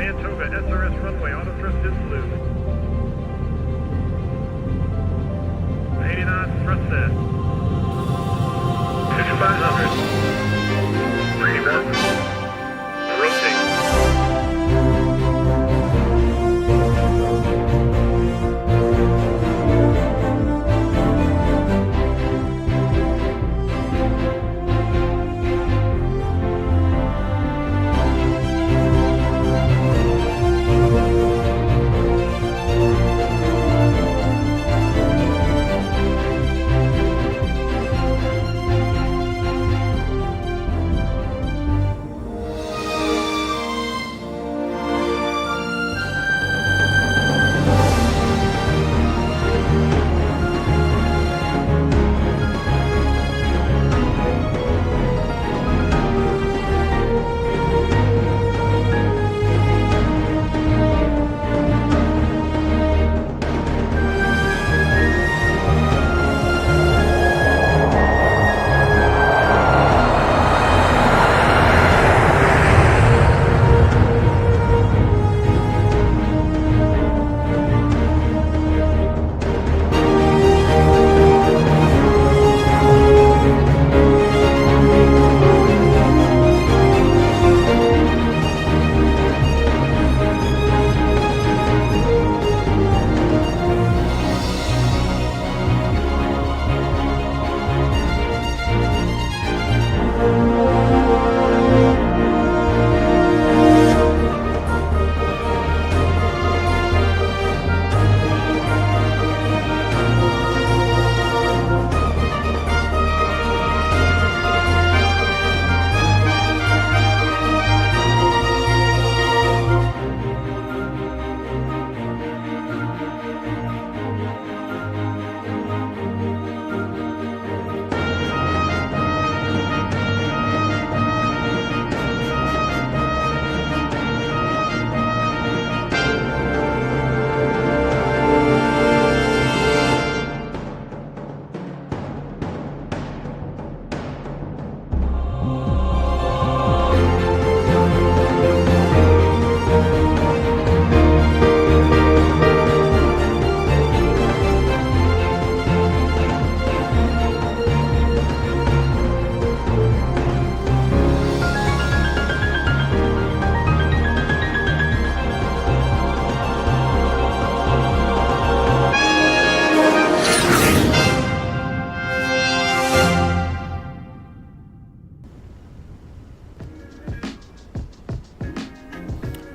Command Toga, SRS runway, auto thrust is blue. 80 knots, thrust set. 5500. 31. Rotate.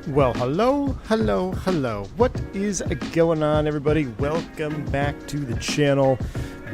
Well, hello. What is going on, everybody? Welcome back to the channel.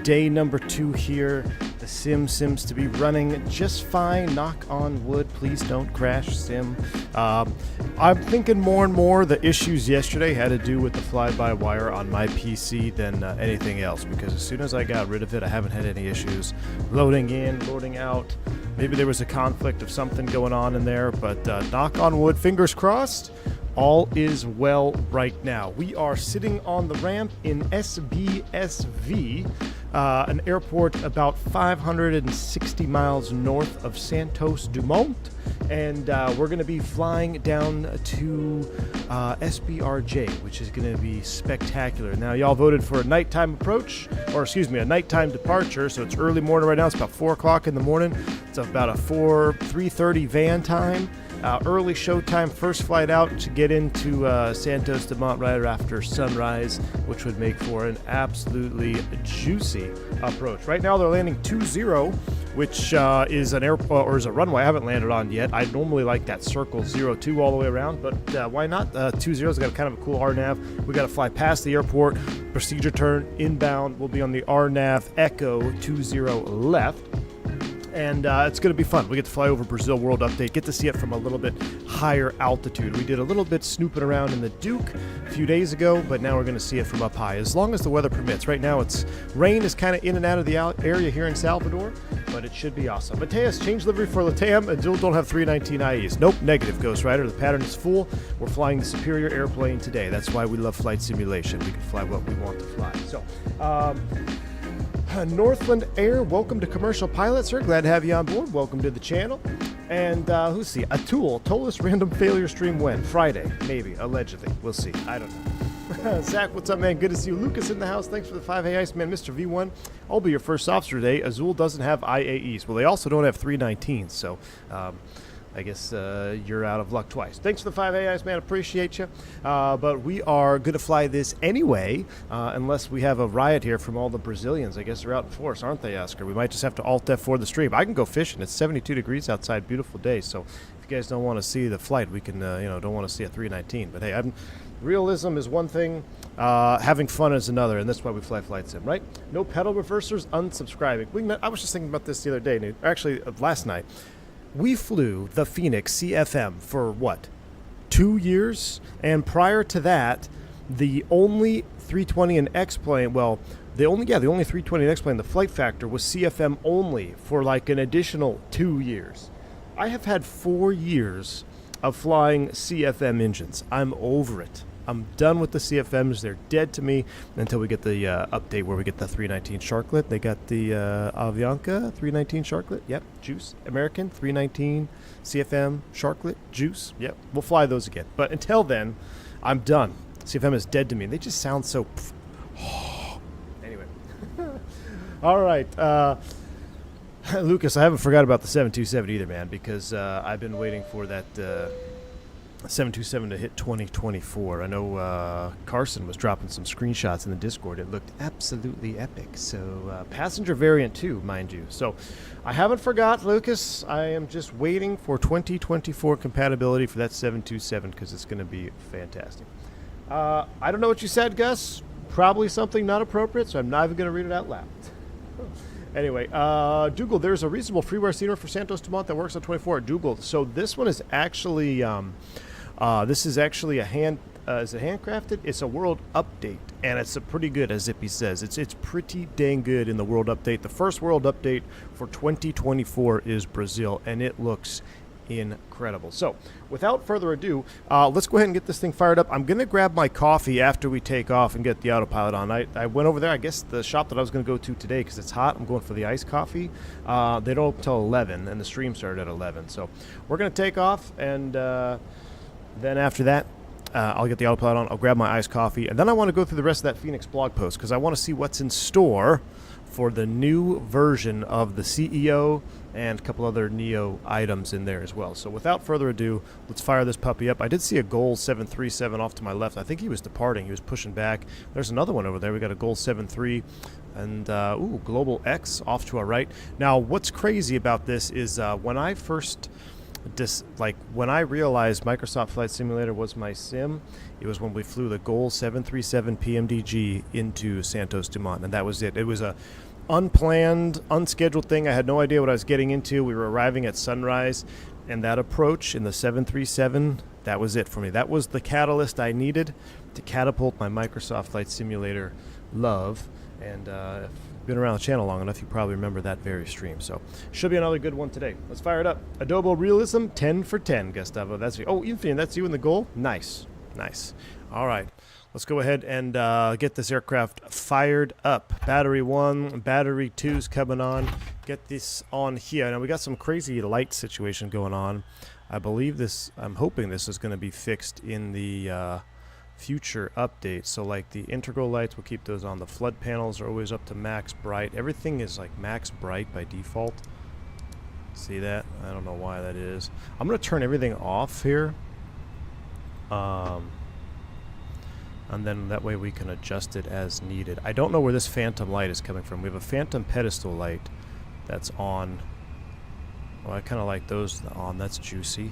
Day number 2 here. The sim seems to be running just fine. Knock on wood. Please don't crash, sim. I'm thinking more and more the issues yesterday had to do with the fly-by-wire on my PC than anything else, because as soon as I got rid of it, I haven't had any issues loading in, loading out. Maybe there was a conflict of something going on in there, but knock on wood, fingers crossed, all is well right now. We are sitting on the ramp in SBSV, an airport about 560 miles north of Santos, Dumont, and we're going to be flying down to SBRJ, which is going to be spectacular. Now, y'all voted for a nighttime approach, or excuse me, a nighttime departure, so it's early morning right now. It's about 4 o'clock in the morning. It's about a 3:30 van time. Early showtime, first flight out to get into Santos Dumont right after sunrise, which would make for an absolutely juicy approach. Right now they're landing 2-0, which is an airport or is a runway I haven't landed on yet. I normally like that circle 0-2 all the way around, but why not? 2-0's got kind of a cool RNAV. We got to fly past the airport. Procedure turn inbound. We'll be on the RNAV Echo 20 left. And it's going to be fun. We get to fly over Brazil World Update, get to see it from a little bit higher altitude. We did a little bit snooping around in the Duke a few days ago, but now we're going to see it from up high, as long as the weather permits. Right now, rain is kind of in and out of the area here in Salvador, but it should be awesome. Mateus, change livery for Latam and don't have 319 IEs. Nope, negative, Ghost Rider. The pattern is full. We're flying the superior airplane today. That's why we love flight simulation. We can fly what we want to fly. So, Northland Air, welcome to Commercial Pilot, sir. Glad to have you on board. Welcome to the channel. And who's see? Atul told us random failure stream when? Friday, maybe, allegedly. We'll see. I don't know. Zach, what's up, man? Good to see you. Lucas in the house. Thanks for the 5 Hey Iceman. Mr. V1, I'll be your first officer today. Azul doesn't have IAEs. Well, they also don't have 319s, so I guess you're out of luck twice. Thanks for the 5 Hey Iceman. Appreciate you. But we are going to fly this anyway, unless we have a riot here from all the Brazilians. I guess they're out in force, aren't they, Oscar? We might just have to Alt F4 the stream. I can go fishing. It's 72 degrees outside. Beautiful day. So if you guys don't want to see the flight, we can, don't want to see a 319. But hey, realism is one thing, having fun is another, and that's why we fly flight sim, right? No pedal reversers, unsubscribing. I was just thinking about this the other day, actually last night. We flew the Fenix CFM for what, 2 years? And prior to that, the only 320 and X plane, the only 320 and X plane, the flight factor was CFM only for like an additional 2 years. I have had 4 years of flying CFM engines. I'm over it. I'm done with the CFMs. They're dead to me until we get the update where we get the 319 Sharklet. They got the Avianca 319 Sharklet. Yep, juice. American 319 CFM Sharklet, juice. Yep, we'll fly those again. But until then, I'm done. CFM is dead to me. They just sound so... Anyway. All right. Lucas, I haven't forgot about the 727 either, man, because I've been waiting for that... 727 to hit 2024. I know Carson was dropping some screenshots in the Discord. It looked absolutely epic. So passenger variant too, mind you. So I haven't forgot, Lucas. I am just waiting for 2024 compatibility for that 727 because it's going to be fantastic. I don't know what you said, Gus. Probably something not appropriate, so I'm not even going to read it out loud. Anyway, Dougal, there's a reasonable freeware scenery for Santos Dumont that works on 24 at Dougal. So this one is actually, a hand, is it handcrafted? It's a world update, and it's a pretty good, as Zippy says. It's pretty dang good in the world update. The first world update for 2024 is Brazil, and it looks incredible. So without further ado, let's go ahead and get this thing fired up. I'm gonna grab my coffee after we take off and get the autopilot on. I went over there, I guess the shop that I was gonna go to today because it's hot. I'm going for the iced coffee. They don't open till 11 and the stream started at 11, so we're gonna take off, and then after that I'll get the autopilot on. I'll grab my iced coffee, and then I want to go through the rest of that Fenix blog post because I want to see what's in store for the new version of the CEO and a couple other Neo items in there as well. So without further ado, let's fire this puppy up. I did see a Goal 737 off to my left. I think he was departing. He was pushing back. There's another one over there. We got a Goal 73 and Global X off to our right. Now, what's crazy about this is when I first... when I realized Microsoft Flight Simulator was my sim, it was when we flew the Goal 737 PMDG into Santos Dumont, and that was it. It was a unplanned, unscheduled thing. I had no idea what I was getting into. We were arriving at sunrise, and that approach in the 737, that was it for me. That was the catalyst I needed to catapult my Microsoft Flight Simulator love, and if you've been around the channel long enough, you probably remember that very stream. So should be another good one today. Let's fire it up. Adobo Realism, 10 for 10, Gustavo. That's you. Oh, Infinite, that's you in the Goal? Nice. Nice. All right. Let's go ahead and get this aircraft fired up. Battery 1, battery 2's coming on. Get this on here. Now, we got some crazy light situation going on. I believe this, I'm hoping this is going to be fixed in the future updates. So like the integral lights, we'll keep those on. The flood panels are always up to max bright. Everything is like max bright by default. See that? I don't know why that is. I'm going to turn everything off here. And then that way we can adjust it as needed. I don't know where this phantom light is coming from. We have a phantom pedestal light that's on. Well, I kind of like those on. That's juicy.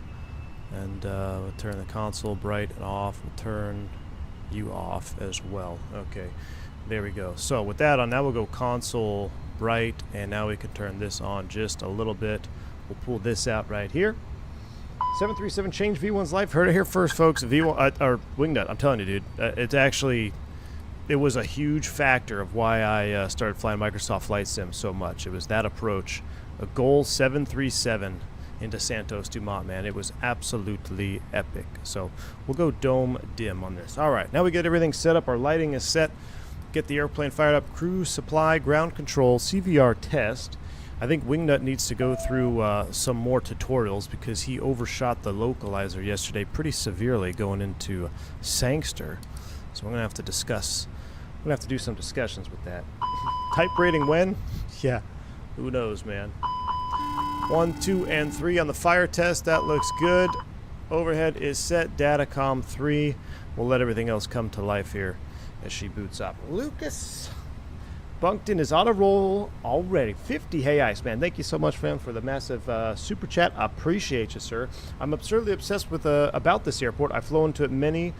And we'll turn the console bright and off. We'll turn you off as well. Okay, there we go. So with that on, now we'll go console bright, and now we can turn this on just a little bit. We'll pull this out right here. 737 changed V1's life. Heard it here first, folks. V1 or Wingnut. I'm telling you, dude. It's actually, it was a huge factor of why I started flying Microsoft Flight Sim so much. It was that approach. A Goal 737 into Santos Dumont, man. It was absolutely epic. So we'll go dome dim on this. All right, now we get everything set up. Our lighting is set. Get the airplane fired up. Cruise, supply, ground control, CVR test. I think Wingnut needs to go through some more tutorials because he overshot the localizer yesterday pretty severely going into Sangster. So I'm going to have to discuss. I'm going to have to do some discussions with that. Type rating when? Yeah, who knows, man. 1, 2, and 3 on the fire test. That looks good. Overhead is set. Datacom 3. We'll let everything else come to life here as she boots up. Lucas bunked in his auto roll already. 50. Hey, Iceman. Thank you so much, fam, for the massive super chat. I appreciate you, sir. I'm absurdly obsessed with about this airport. I've flown to it many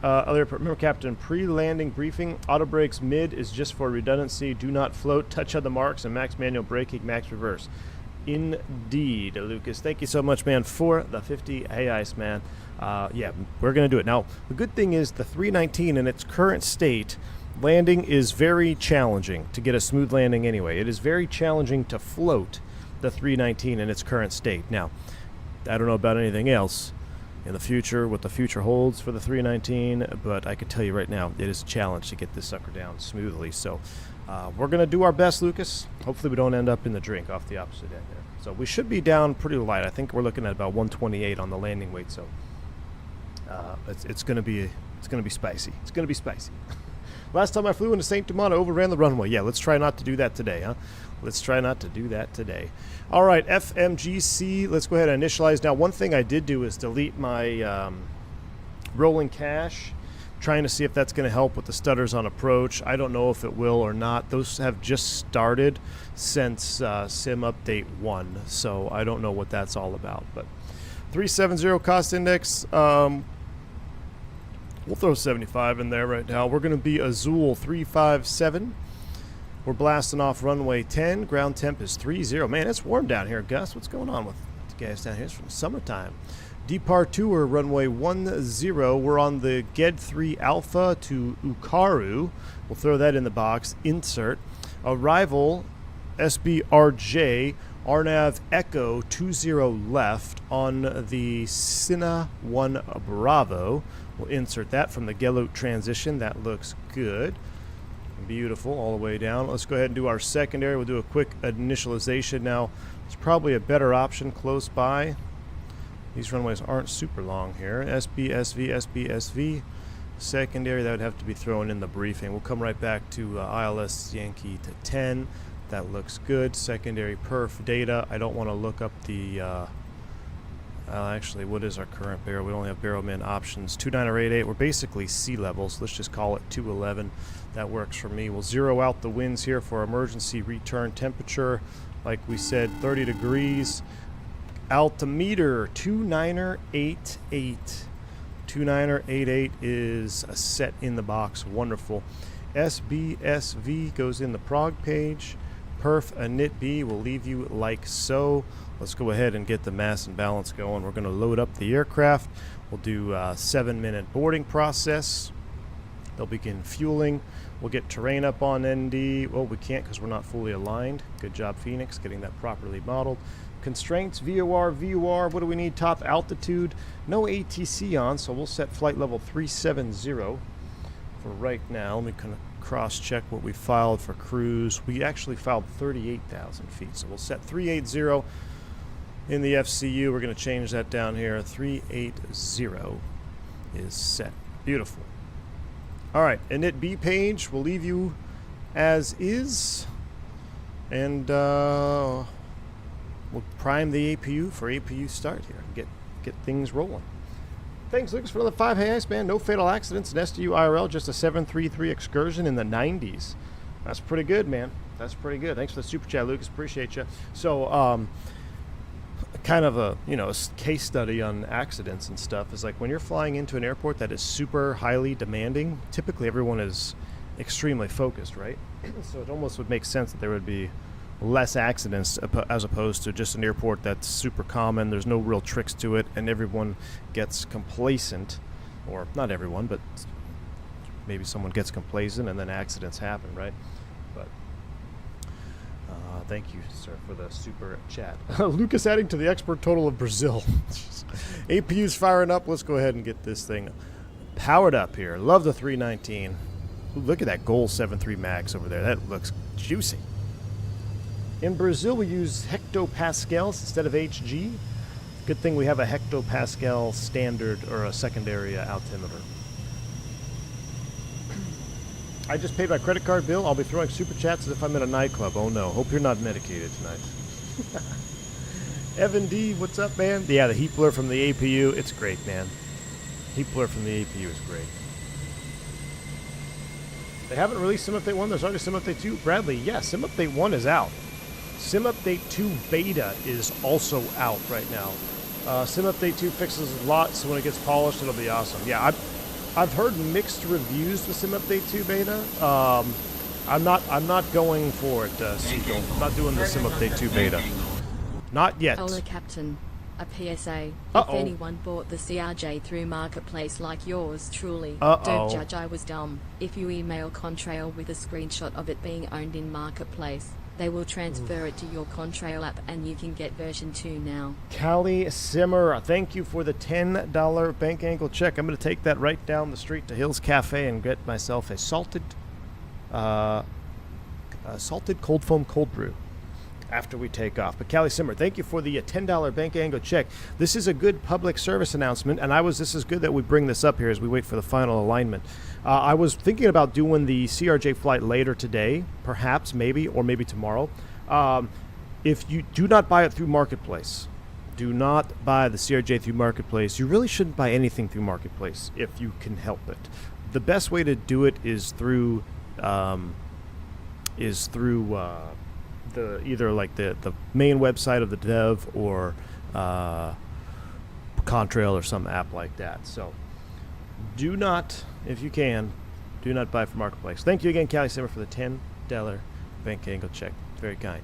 other airport. Remember, Captain, pre-landing briefing. Auto brakes mid is just for redundancy. Do not float. Touch on the marks and max manual braking, max reverse. Indeed, Lucas. Thank you so much, man, for the 50. Hey, Iceman. Yeah, we're going to do it. Now, the good thing is the 319 in its current state, landing is very challenging to get a smooth landing anyway. It is very challenging to float the 319 in its current state. Now, I don't know about anything else in the future, what the future holds for the 319, but I can tell you right now, it is a challenge to get this sucker down smoothly. So we're going to do our best, Lucas. Hopefully we don't end up in the drink off the opposite end there. So we should be down pretty light. I think we're looking at about 128 on the landing weight. So it's going to be spicy. It's going to be spicy. Last time I flew into St. Dumont, I overran the runway. Yeah, let's try not to do that today, huh? Let's try not to do that today. All right, FMGC, let's go ahead and initialize. Now, one thing I did do is delete my rolling cache, trying to see if that's going to help with the stutters on approach. I don't know if it will or not. Those have just started since Sim Update 1, so I don't know what that's all about. But 370 cost index, we'll throw 75 in there right now. We're going to be Azul 357. We're blasting off runway 10. Ground temp is 30. Man, it's warm down here, Gus. What's going on with the guys down here? It's from summertime. Departure runway 10. We're on the GED 3 Alpha to Ukaru. We'll throw that in the box. Insert. Arrival SBRJ. RNAV Echo 20 left on the Sina 1 Bravo. We'll insert that from the Gelut transition. That looks good. Beautiful all the way down. Let's go ahead and do our secondary. We'll do a quick initialization. Now, there's probably a better option close by. These runways aren't super long here. SBSV, SBSV. Secondary, that would have to be thrown in the briefing. We'll come right back to ILS Yankee to 10. That looks good. Secondary perf data. I don't want to look up the actually, what is our current barrel? We only have barrel min options. 29088. We're basically sea level, so let's just call it 211. That works for me. We'll zero out the winds here for emergency return temperature. Like we said, 30 degrees. Altimeter 2988. 2988 is a set in the box. Wonderful. SBSV goes in the prog page. Perf init B will leave you like so. Let's go ahead and get the mass and balance going. We're going to load up the aircraft. We'll do a 7-minute boarding process. They'll begin fueling. We'll get terrain up on ND. Well, we can't because we're not fully aligned. Good job, Fenix, getting that properly modeled. Constraints, VOR, VOR. What do we need? Top altitude. No ATC on, so we'll set flight level 370 for right now. Let me kind of cross-check what we filed for cruise. We actually filed 38,000 feet, so we'll set 380 in the FCU. We're going to change that down here. 380 is set. Beautiful. All right, init B page. We'll leave you as is, and we'll prime the APU for APU start here and get things rolling. Thanks, Lucas, for another 5. Hey, Iceman. No fatal accidents in SDU IRL, just a 733 excursion in the 90s. That's pretty good, man. That's pretty good. Thanks for the super chat, Lucas. Appreciate you. So, kind of a case study on accidents and stuff is like when you're flying into an airport that is super highly demanding, typically everyone is extremely focused, right? So it almost would make sense that there would be less accidents as opposed to just an airport that's super common. There's no real tricks to it, and everyone gets complacent, or not everyone, but maybe someone gets complacent and then accidents happen, right? But thank you, sir, for the super chat. Lucas adding to the expert total of Brazil. APU's firing up. Let's go ahead and get this thing powered up here. Love the 319. Ooh, look at that Goal 73 Max over there. That looks juicy. In Brazil, we use hectopascals instead of HG. Good thing we have a hectopascal standard or a secondary altimeter. I just paid my credit card bill. I'll be throwing super chats as if I'm in a nightclub. Oh no, hope you're not medicated tonight. Evan D, what's up, man? Yeah, the heat blur from the APU, it's great, man. Heat blur from the APU is great. They haven't released Sim Update 1, there's already Sim Update 2. Bradley, yeah, Sim Update 1 is out. Sim Update 2 Beta is also out right now. Sim Update 2 fixes a lot, so when it gets polished, it'll be awesome. Yeah, I've heard mixed reviews with Sim Update 2 Beta. I'm not going for it, Seagull. I'm not doing the Sim Update 2 Beta. Not yet. Hello, Captain. A PSA. Uh-oh. If anyone bought the CRJ through Marketplace like yours truly, Uh-oh. don't judge I was dumb. If you email Contrail with a screenshot of it being owned in Marketplace, they will transfer it to your Contrail app and you can get version 2 now. Callie Simmer, thank you for the $10 bank angle check. I'm going to take that right down the street to Hills Cafe and get myself a salted cold foam cold brew after we take off. But Callie Simmer, thank you for the $10 bank angle check. This is a good public service announcement, and this is good that we bring this up here as we wait for the final alignment. I was thinking about doing the CRJ flight later today, perhaps, maybe, or maybe tomorrow. If you do not buy it through Marketplace, do not buy the CRJ through Marketplace. You really shouldn't buy anything through Marketplace if you can help it. The best way to do it is through either like the main website of the dev or Contrail or some app like that. So do not, if you can, do not buy from Marketplace. Thank you again, Callie Simmer, for the $10 bank angle check. Very kind.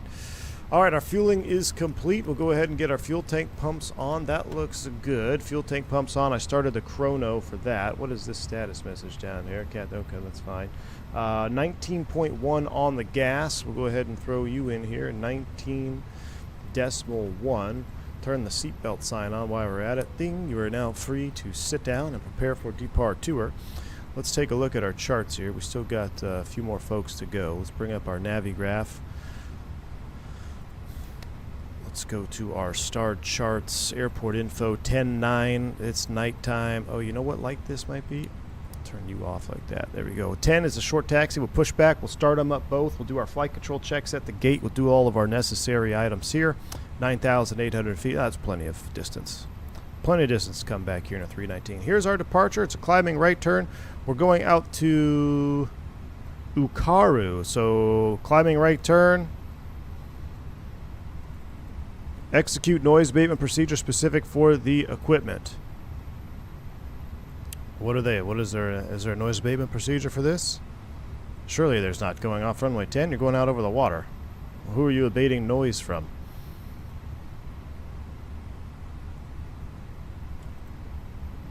All right, our fueling is complete. We'll go ahead and get our fuel tank pumps on. That looks good. Fuel tank pumps on. I started the chrono for that. What is this status message down here? Okay, that's fine. 19.1 on the gas. We'll go ahead and throw you in here. 19.1. Turn the seatbelt sign on while we're at it. Ding. You are now free to sit down and prepare for departure. Let's take a look at our charts here. We still got a few more folks to go. Let's bring up our Navigraph. Let's go to our starred charts. Airport info 10-9. It's nighttime. Oh, you know what light this might be? Turn you off like that. There we go. 10 is a short taxi. We'll push back. We'll start them up both. We'll do our flight control checks at the gate. We'll do all of our necessary items here. 9,800 feet. That's plenty of distance. Plenty of distance to come back here in a 319. Here's our departure. It's a climbing right turn. We're going out to Ukaru. So climbing right turn. Execute noise abatement procedure specific for the equipment. What are they? Is there a noise abatement procedure for this? Surely there's not. Going off runway 10, you're going out over the water. Who are you abating noise from?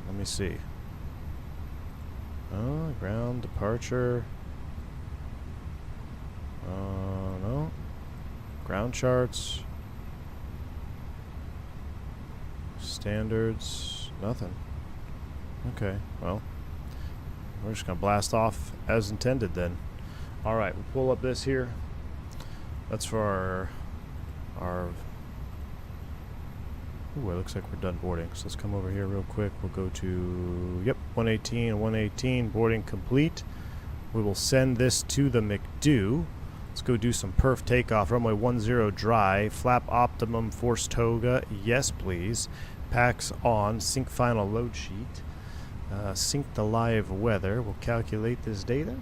Let me see. Ground departure. No. Ground charts. Standards. Nothing. Okay, well, we're just going to blast off as intended then. All right, we'll pull up this here. That's for our ooh, it looks like we're done boarding. So let's come over here real quick. We'll go to, yep, 118 and 118, boarding complete. We will send this to the McDo. Let's go do some perf takeoff. Runway 10 dry, flap optimum, force toga, yes please. Packs on, sync final load sheet. Sync the live weather. We'll calculate this data.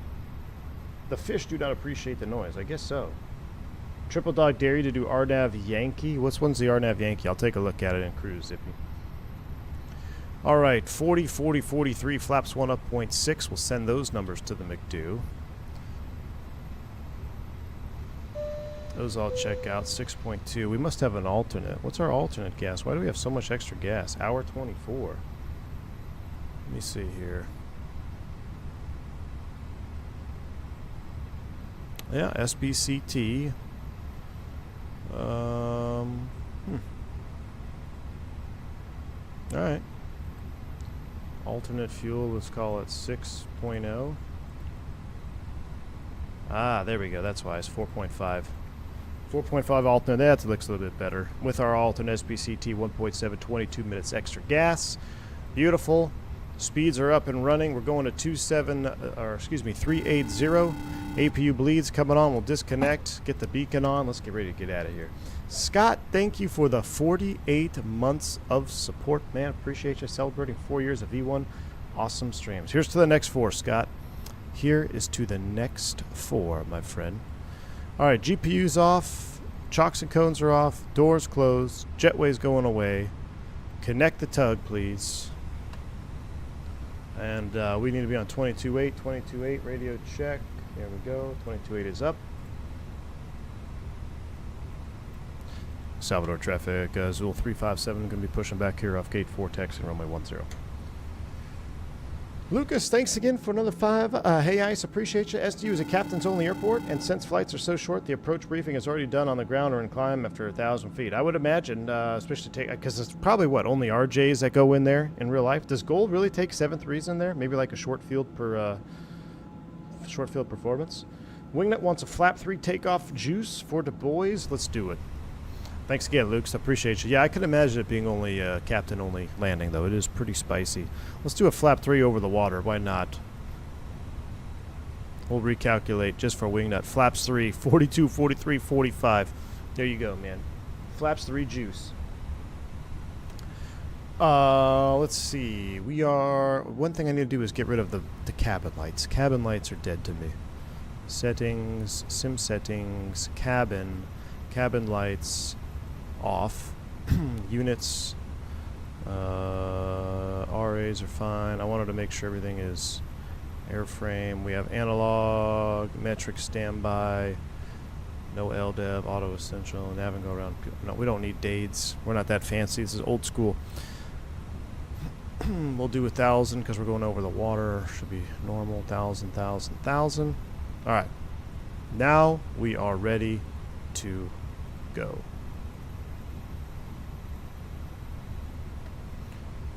The fish do not appreciate the noise. I guess so. Triple Dog dare you to do RNAV Yankee. What's one's the RNAV Yankee? I'll take a look at it in cruise, Zippy. All right, 40, 40, 43, flaps 1 up 0.6. We'll send those numbers to the McDo. Those all check out. 6.2. We must have an alternate. What's our alternate gas? Why do we have so much extra gas? Hour 24. Let me see here. Yeah, SBCT. All right. Alternate fuel, let's call it 6.0. Ah, there we go. That's why it's 4.5. 4.5 alternate, that looks a little bit better. With our alternate SPCT 1.7, 22 minutes extra gas. Beautiful. Speeds are up and running. We're going to 380. APU bleeds coming on. We'll disconnect, get the beacon on. Let's get ready to get out of here. Scott, thank you for the 48 months of support, man. Appreciate you celebrating 4 years of V1. Awesome streams. Here's to the next 4, Scott. Here is to the next 4, my friend. All right, GPU's off. Chocks and cones are off. Doors closed. Jetway's going away. Connect the tug, please. And we need to be on 22.8. 22.8, radio check. There we go. 22.8 is up. Salvador traffic, Zul 357 going to be pushing back here off gate 4, taxi runway 10. Lucas, thanks again for another 5. Hey, Ice, appreciate you. SDU is a captain's only airport, and since flights are so short, the approach briefing is already done on the ground or in climb after 1,000 feet. I would imagine, especially because it's probably only RJs that go in there in real life. Does Gold really take 7.3s in there? Maybe like a short field performance. Wingnut wants a flap 3 takeoff juice for the boys. Let's do it. Thanks again, Luke. I appreciate you. Yeah, I could imagine it being only captain-only landing, though. It is pretty spicy. Let's do a flap 3 over the water. Why not? We'll recalculate just for wingnut. Flaps 3, 42, 43, 45. There you go, man. Flaps 3 juice. Let's see. One thing I need to do is get rid of the cabin lights. Cabin lights are dead to me. Settings, sim settings, cabin lights. Off. Units, RAs are fine. I wanted to make sure everything is airframe. We have analog, metric standby, no LDEV, auto essential, nav and go around. No, we don't need DADEs. We're not that fancy. This is old school. We'll do 1,000 because we're going over the water. Should be normal. 1,000, 1,000, 1,000. All right. Now we are ready to go.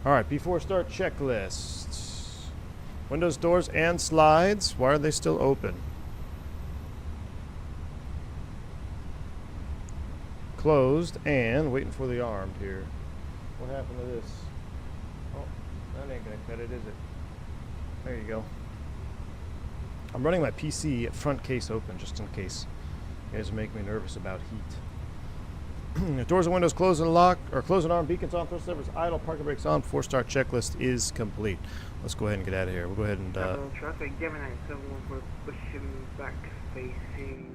All right, before start checklist. Windows, doors, and slides. Why are they still open? Closed and waiting for the armed here. What happened to this? Oh, that ain't gonna cut it, is it? There you go. I'm running my PC front case open just in case you guys make me nervous about heat. Doors and windows closed and locked, or closed and armed, beacons on, thrust levers idle, parking brakes on, 4-star checklist is complete. Let's go ahead and get out of here. We'll go ahead and traffic, Gemini 71 for pushing back facing.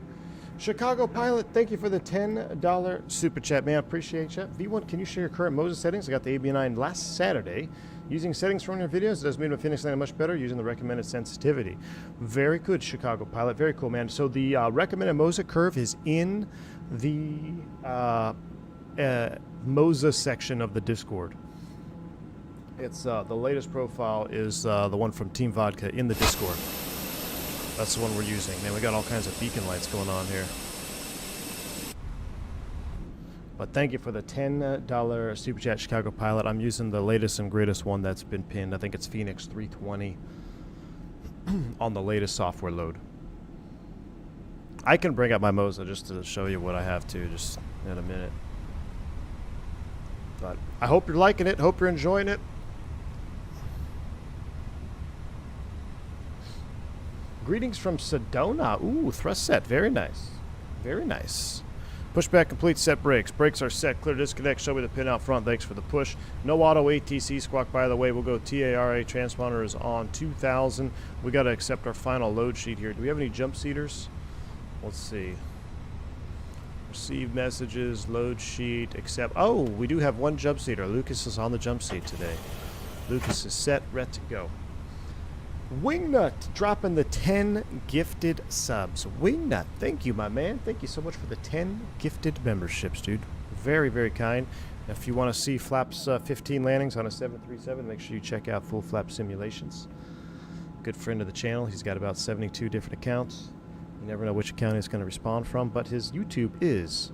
Chicago Pilot, thank you for the $10 super chat, man. Appreciate you. V1, can you share your current Moza settings? I got the AB9 last Saturday. Using settings from your videos, it does mean with Fenix landing much better using the recommended sensitivity. Very good, Chicago Pilot. Very cool, man. So the recommended Moza curve is in the Moza section of the Discord. It's the latest profile is the one from Team Vodka in the Discord. That's the one we're using. Man, we got all kinds of beacon lights going on here. But thank you for the $10 Super Chat, Chicago Pilot. I'm using the latest and greatest one that's been pinned. I think it's Fenix 320 on the latest software load. I can bring up my Moza just to show you what I have to just in a minute. But I hope you're liking it. Hope you're enjoying it. Greetings from Sedona. Ooh, thrust set. Very nice. Very nice. Pushback complete, set brakes. Brakes are set, clear disconnect, show me the pin out front. Thanks for the push. No auto ATC squawk, by the way. We'll go TARA, transponder is on 2,000. We got to accept our final load sheet here. Do we have any jump seaters? Let's see. Receive messages, load sheet, accept. Oh, we do have one jump seater. Lucas is on the jump seat today. Lucas is set, ready to go. Wingnut dropping the 10 gifted subs. Wingnut, thank you, my man. Thank you so much for the 10 gifted memberships, dude. Very, very kind. If you want to see Flaps 15 landings on a 737, make sure you check out Full Flap Simulations. Good friend of the channel. He's got about 72 different accounts. You never know which account he's going to respond from, but his YouTube is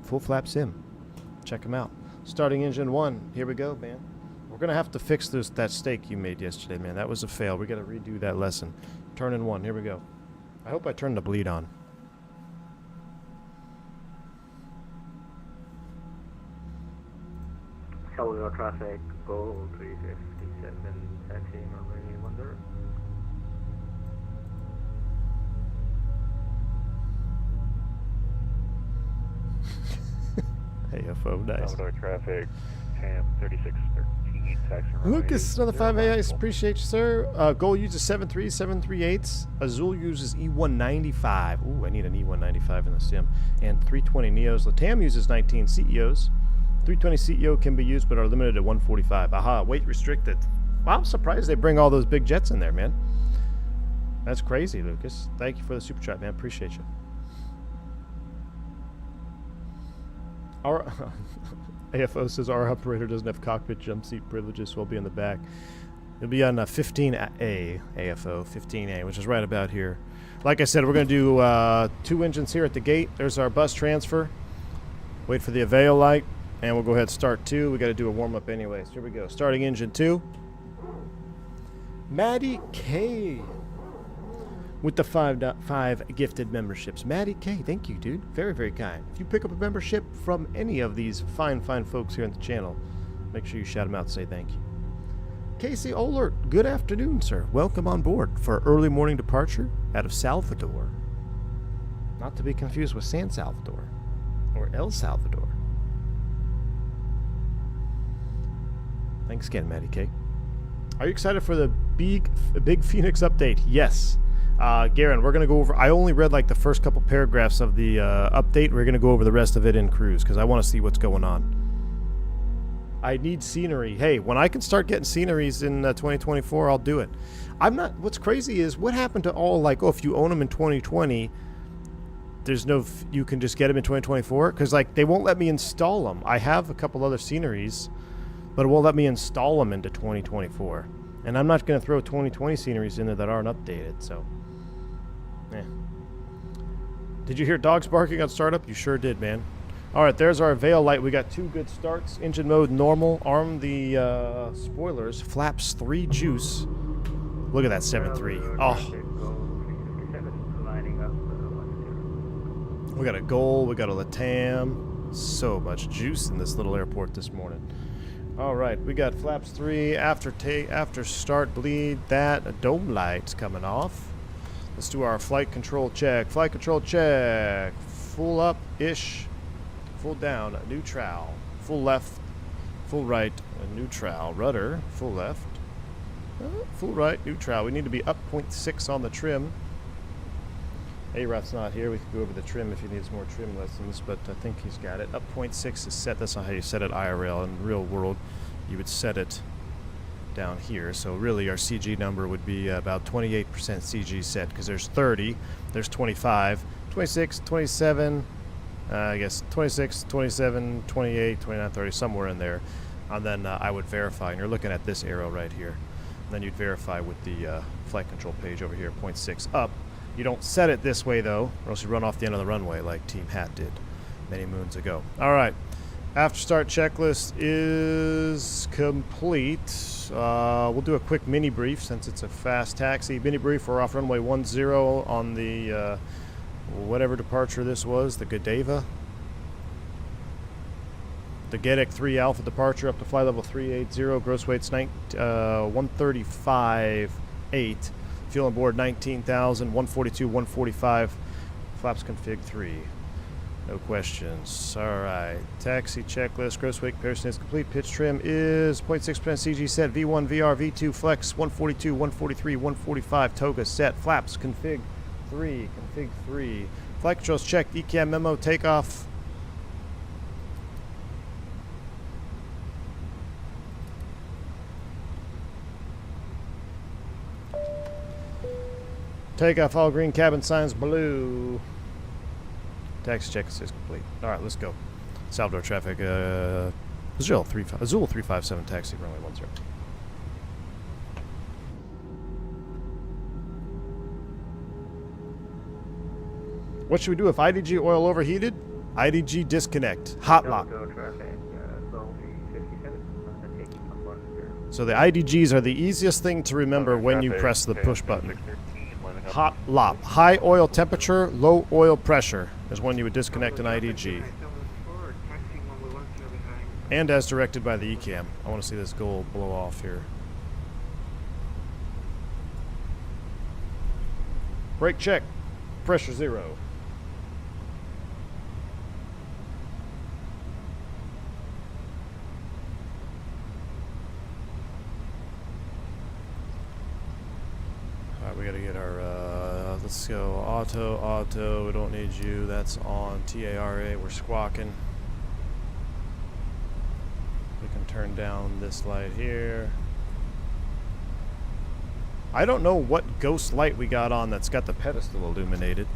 Full Flap Sim. Check him out. Starting engine 1. Here we go, man. We're going to have to fix that steak you made yesterday, man. That was a fail. We got to redo that lesson. Turn in 1. Here we go. I hope I turned the bleed on. Salvador traffic, Gold 357, taxi, runway 10. AFO, nice. Salvador traffic, TAM 3613, taxi runway. Lucas, another 5 0 AIs. Appreciate you, sir. Gold uses 73738s. Azul uses E195. Ooh, I need an E195 in the sim. And 320 Neos. Latam uses 19 CEOs. 320 CEO can be used, but are limited to 145. Aha, weight restricted. Wow, I'm surprised they bring all those big jets in there, man. That's crazy, Lucas. Thank you for the super chat, man. Appreciate you. Our AFO says our operator doesn't have cockpit jump seat privileges, so we'll be in the back. It'll be on 15A, AFO, 15A, which is right about here. Like I said, we're going to do 2 engines here at the gate. There's our bus transfer. Wait for the Avail light, and we'll go ahead and start 2. We got to do a warm-up anyways. Here we go. Starting engine 2. Maddie K with the 5 gifted memberships. Maddie K, thank you, dude. Very, very kind. If you pick up a membership from any of these fine, fine folks here on the channel, make sure you shout them out and say thank you. Casey Oler, good afternoon, sir. Welcome on board for early morning departure out of Salvador. Not to be confused with San Salvador or El Salvador. Thanks again, Maddie K. Are you excited for the big Fenix update? Yes. Garen, we're going to go over... I only read like the first couple paragraphs of the update. We're going to go over the rest of it in cruise because I want to see what's going on. I need scenery. Hey, when I can start getting sceneries in 2024, I'll do it. I'm not... What's crazy is what happened to all like, oh, if you own them in 2020, there's no... You can just get them in 2024? Because like they won't let me install them. I have a couple other sceneries, but it won't let me install them into 2024. And I'm not going to throw 2020 sceneries in there that aren't updated, so... Eh. Did you hear dogs barking on startup? You sure did, man. Alright, there's our Avail light. We got 2 good starts. Engine mode normal. Arm the spoilers. Flaps 3 juice. Look at that 7.3. Oh. We got a Goal. We got a Latam. So much juice in this little airport this morning. Alright, we got flaps 3. After start bleed. That a dome light's coming off. Let's do our flight control check. Flight control check. Full up-ish. Full down, neutral. Full left. Full right, neutral. Rudder, full left. Full right, neutral. We need to be up 0.6 on the trim. A-Rot's not here. We could go over the trim if he needs more trim lessons, but I think he's got it. Up 0.6 is set. That's not how you set it IRL. In the real world, you would set it down here. So really our CG number would be about 28% CG set because there's 30, there's 25, 26, 27, I guess 26, 27, 28, 29, 30, somewhere in there. And then I would verify, and you're looking at this arrow right here. And then you'd verify with the flight control page over here, 0.6 up. You don't set it this way though, or else you run off the end of the runway like Team Hat did many moons ago. All right. After start checklist is complete. We'll do a quick mini brief since it's a fast taxi. Mini brief, we're off runway 10 on the whatever departure this was, the Godiva. The Gedek 3 Alpha departure up to flight level 380. Gross weight's 135.8. Fuel on board 19,000, 142, 145. Flaps config 3. No questions. All right. Taxi checklist. Gross weight comparison is complete. Pitch trim is 0.6% CG set. V1, VR, V2, flex 142, 143, 145. Toga set. Flaps config 3. Config 3. Flight controls checked. ECAM memo. Takeoff. Takeoff all green. Cabin signs blue. Taxi check is complete. All right, let's go. Salvador traffic. Azul 357 taxi runway 10. What should we do if IDG oil overheated? IDG disconnect. Hot lock. So the IDGs are the easiest thing to remember when you press the push button. Hot lop. High oil temperature, low oil pressure is when you would disconnect an IDG. And as directed by the ECAM. I want to see this goal blow off here. Brake check. Pressure 0. Alright, we gotta get our, let's go auto, we don't need you, that's on TARA, we're squawking. We can turn down this light here. I don't know what ghost light we got on that's got the pedestal illuminated.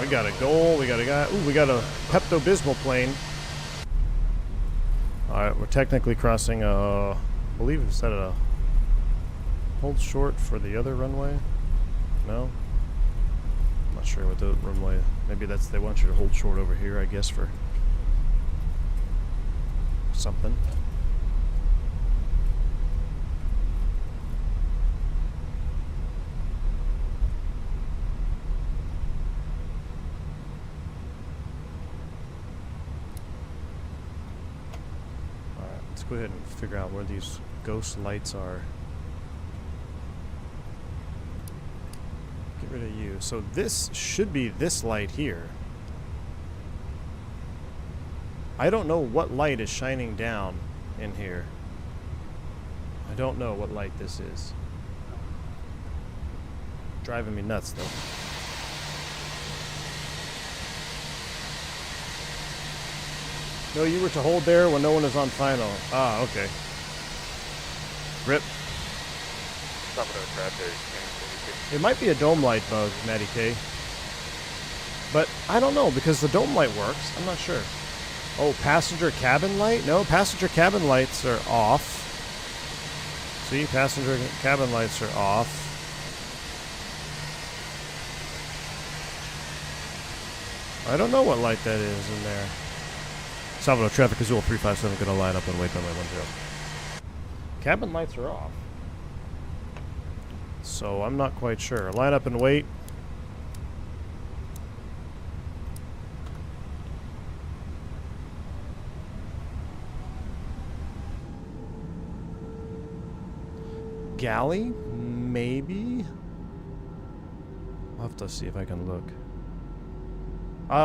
We got a goal, we got a guy. Ooh, we got a Pepto-Bismol plane. Alright, we're technically crossing I believe it's at a hold short for the other runway. No? I'm not sure what the runway. Maybe that's they want you to hold short over here, I guess, for something. Alright, let's go ahead and figure out where these ghost lights are. Get rid of you. So this should be this light here. I don't know what light is shining down in here. I don't know what light this is. Driving me nuts, though. No, you were to hold there when no one is on final. Ah, okay. Rip. It might be a dome light bug, Matty K. But I don't know, because the dome light works. I'm not sure. Oh, passenger cabin light? No, passenger cabin lights are off. See, passenger cabin lights are off. I don't know what light that is in there. Salvador, traffic is 357, gonna line up and wait on my 10. Cabin lights are off. So I'm not quite sure. Line up and wait. Galley? Maybe? I'll have to see if I can look.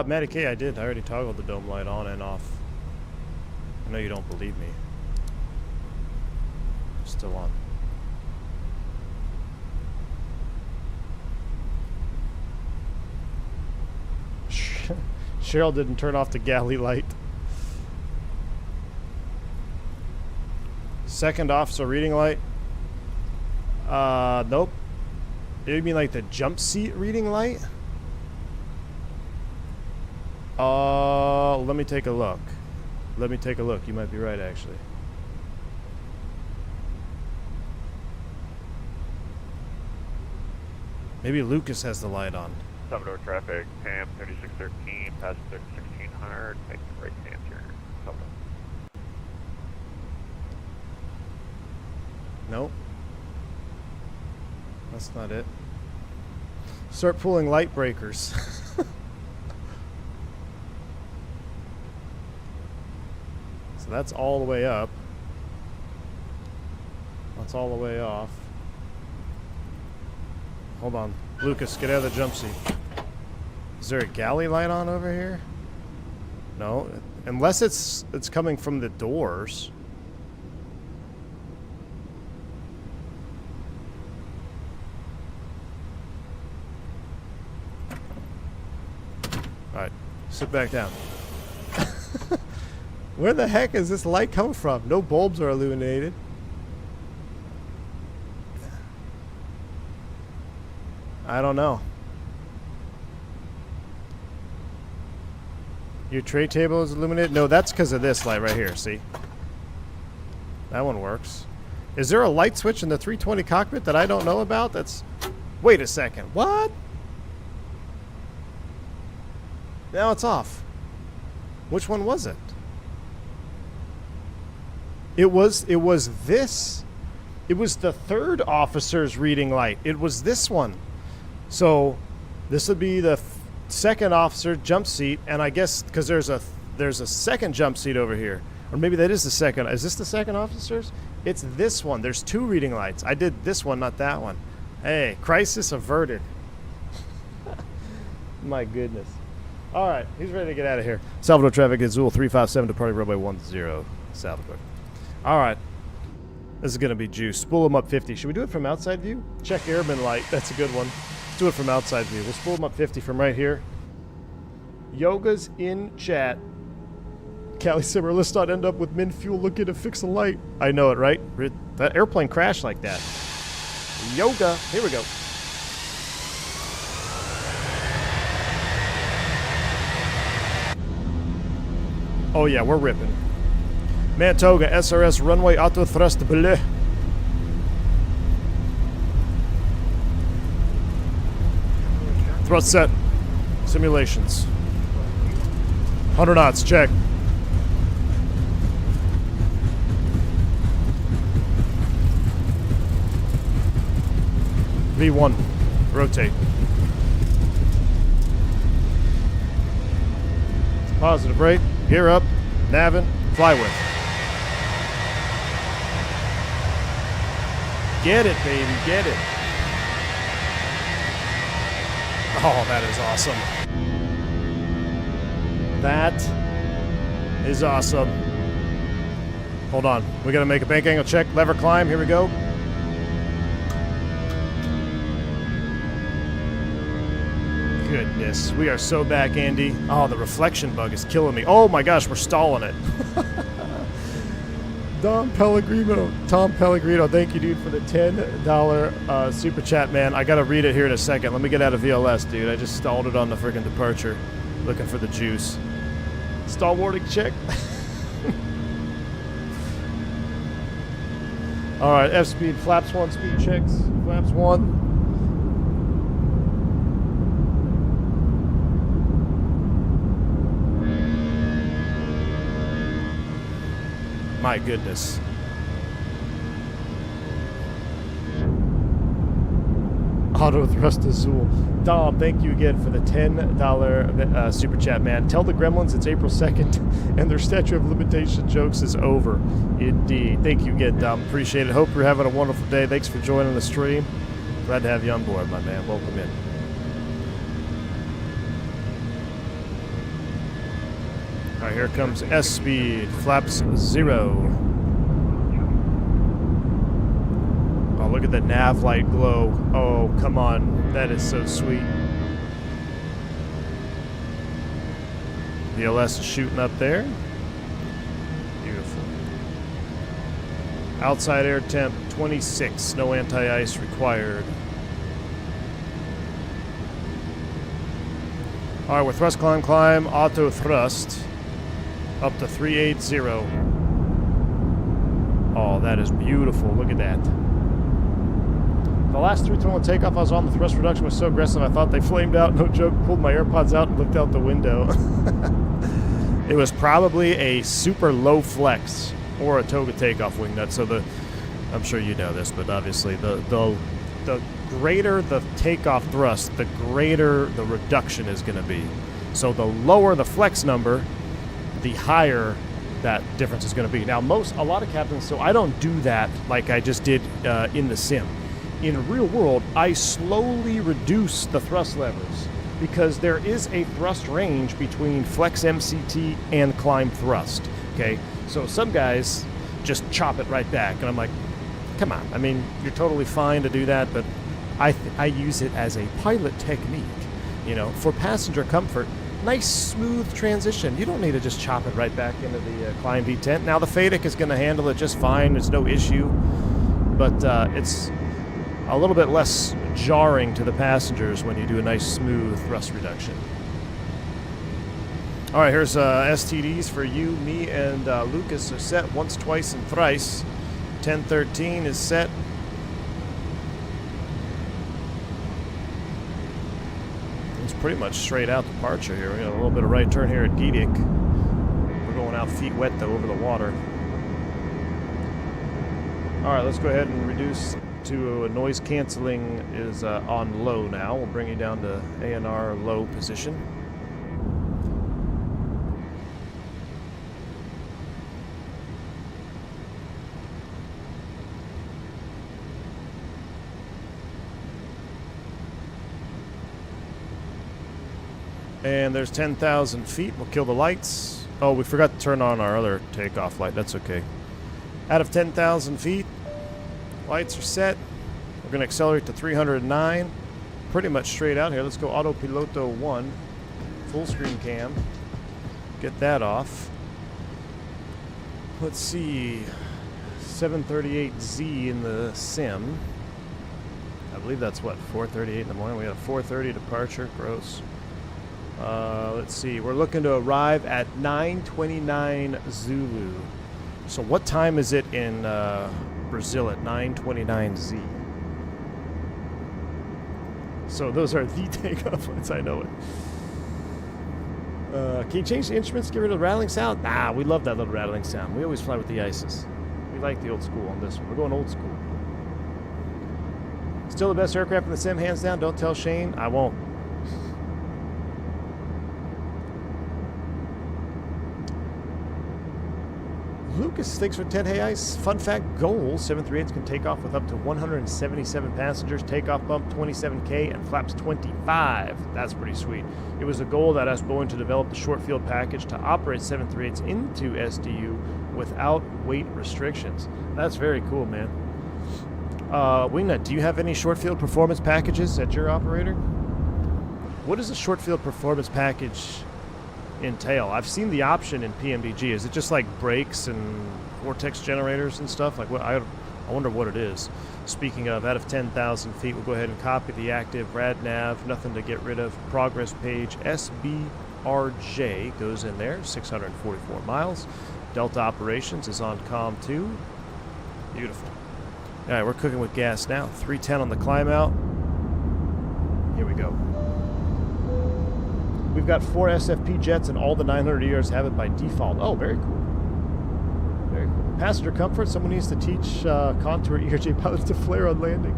Matty K, I did. I already toggled the dome light on and off. I know you don't believe me. Still on. Cheryl didn't turn off the galley light. Second officer reading light? Nope. You mean like the jump seat reading light? Let me take a look. Let me take a look. You might be right, actually. Maybe Lucas has the light on. Salvador traffic, PAM 3613, passenger 1600, make the right hand here. Salvador. Nope. That's not it. Start pulling light breakers. So that's all the way up. That's all the way off. Hold on. Lucas, get out of the jump seat. Is there a galley light on over here? No. Unless it's coming from the doors. Alright. Sit back down. Where the heck is this light coming from? No bulbs are illuminated. I don't know. Your tray table is illuminated? No, that's because of this light right here, see? That one works. Is there a light switch in the 320 cockpit that I don't know about? That's... Wait a second. What? Now it's off. Which one was it? It was this. It was the third officer's reading light. It was this one. So this would be the second officer jump seat, and I guess because there's a second jump seat over here, or maybe that is the second. Is this the second officer's? It's this one. There's 2 reading lights. I did this one, not that one. Hey, crisis averted. My goodness. All right, he's ready to get out of here. Salvador traffic, Azul 357, departing runway 10, Salvador. All right. This is going to be juice. Spool him up 50. Should we do it from outside view? Check airman light. That's a good one. Let's do it from outside view. We'll spool him up 50 from right here. Yoga's in chat. Callie Simmer, let's not end up with min fuel looking to fix a light. I know it, right? That airplane crashed like that. Yoga. Here we go. Oh, yeah, we're ripping. Man, Toga, SRS, runway, auto thrust, bleh. Thrust set. Simulations. 100 knots, check. V1, rotate. Positive rate, gear up, navin, fly with. Get it, baby, get it. Oh, that is awesome. That is awesome. Hold on, we gotta make a bank angle check, lever climb, here we go. Goodness, we are so back, Andy. Oh, the reflection bug is killing me. Oh my gosh, we're stalling it. Tom Pellegrino, thank you, dude, for the $10 super chat, man. I gotta read it here in a second. Let me get out of VLS, dude. I just stalled it on the freaking departure, looking for the juice. Stall warning check. All right, F speed, flaps 1, speed checks, flaps 1. My goodness. Auto thrust Azul. Dom, thank you again for the $10 super chat, man. Tell the gremlins it's April 2nd and their statute of limitation jokes is over. Indeed. Thank you again, Dom. Appreciate it. Hope you're having a wonderful day. Thanks for joining the stream. Glad to have you on board, my man. Welcome in. All right, here comes S speed, flaps 0. Oh, look at the nav light glow. Oh, come on. That is so sweet. VLS is shooting up there. Beautiful. Outside air temp 26. No anti-ice required. All right, we're thrust, climb, auto thrust. Up to 380. Oh, that is beautiful. Look at that. The last 321 takeoff I was on, the thrust reduction was so aggressive I thought they flamed out. No joke. Pulled my AirPods out and looked out the window. It was probably a super low flex or a Toga takeoff wing nut. So I'm sure you know this, but obviously the greater the takeoff thrust, the greater the reduction is going to be. So the lower the flex number, the higher that difference is going to be. Now, a lot of captains, so I don't do that like I just did in the sim. In real world, I slowly reduce the thrust levers because there is a thrust range between flex MCT and climb thrust. Okay, so some guys just chop it right back, and I'm like, come on. I mean, you're totally fine to do that, but I use it as a pilot technique. You know, for passenger comfort. Nice smooth transition. You don't need to just chop it right back into the climb V10. Now the FADIC is going to handle it just fine. There's no issue, but it's a little bit less jarring to the passengers when you do a nice smooth thrust reduction. All right, here's STDs for you, me, and Lucas are set once, twice, and thrice. 1013 is set. Pretty much straight out departure here. We got a little bit of right turn here at Gidik. We're going out feet wet though over the water. All right, let's go ahead and reduce to noise canceling is on low now. We'll bring you down to ANR low position. And there's 10,000 feet. We'll kill the lights. Oh, we forgot to turn on our other takeoff light. That's okay. Out of 10,000 feet, lights are set. We're going to accelerate to 309. Pretty much straight out here. Let's go autopiloto 1. Full screen cam. Get that off. Let's see. 738Z in the sim. I believe that's what, 4:38 in the morning. We had a 4:30 departure. Gross. Let's see. We're looking to arrive at 9:29 Zulu. So what time is it in Brazil at 9:29 Z? So those are the takeoff lights. I know it. Can you change the instruments to get rid of the rattling sound? Nah, we love that little rattling sound. We always fly with the ISIS. We like the old school on this one. We're going old school. Still the best aircraft in the sim, hands down. Don't tell Shane. I won't. Lucas, thanks for 10. Hey, Ice. Fun fact, goal, 738s can take off with up to 177 passengers, takeoff bump 27K, and flaps 25. That's pretty sweet. It was a goal that asked Boeing to develop the short field package to operate 738s into SDU without weight restrictions. That's very cool, man. Wingnut, do you have any short field performance packages at your operator? What is a short field performance package entail? I've seen the option in PMDG. Is it just like brakes and vortex generators and stuff? Like what? I wonder what it is. Speaking of, out of 10,000 feet, we'll go ahead and copy the active RadNav. Nothing to get rid of. Progress page SBRJ goes in there. 644 miles. Delta Operations is on COM 2. Beautiful. All right, we're cooking with gas now. 310 on the climb out. Here we go. We've got 4 SFP jets, and all the 900 ERs have it by default. Oh, very cool. Very cool. Passenger comfort. Someone needs to teach Contour ERJ pilots to flare on landing.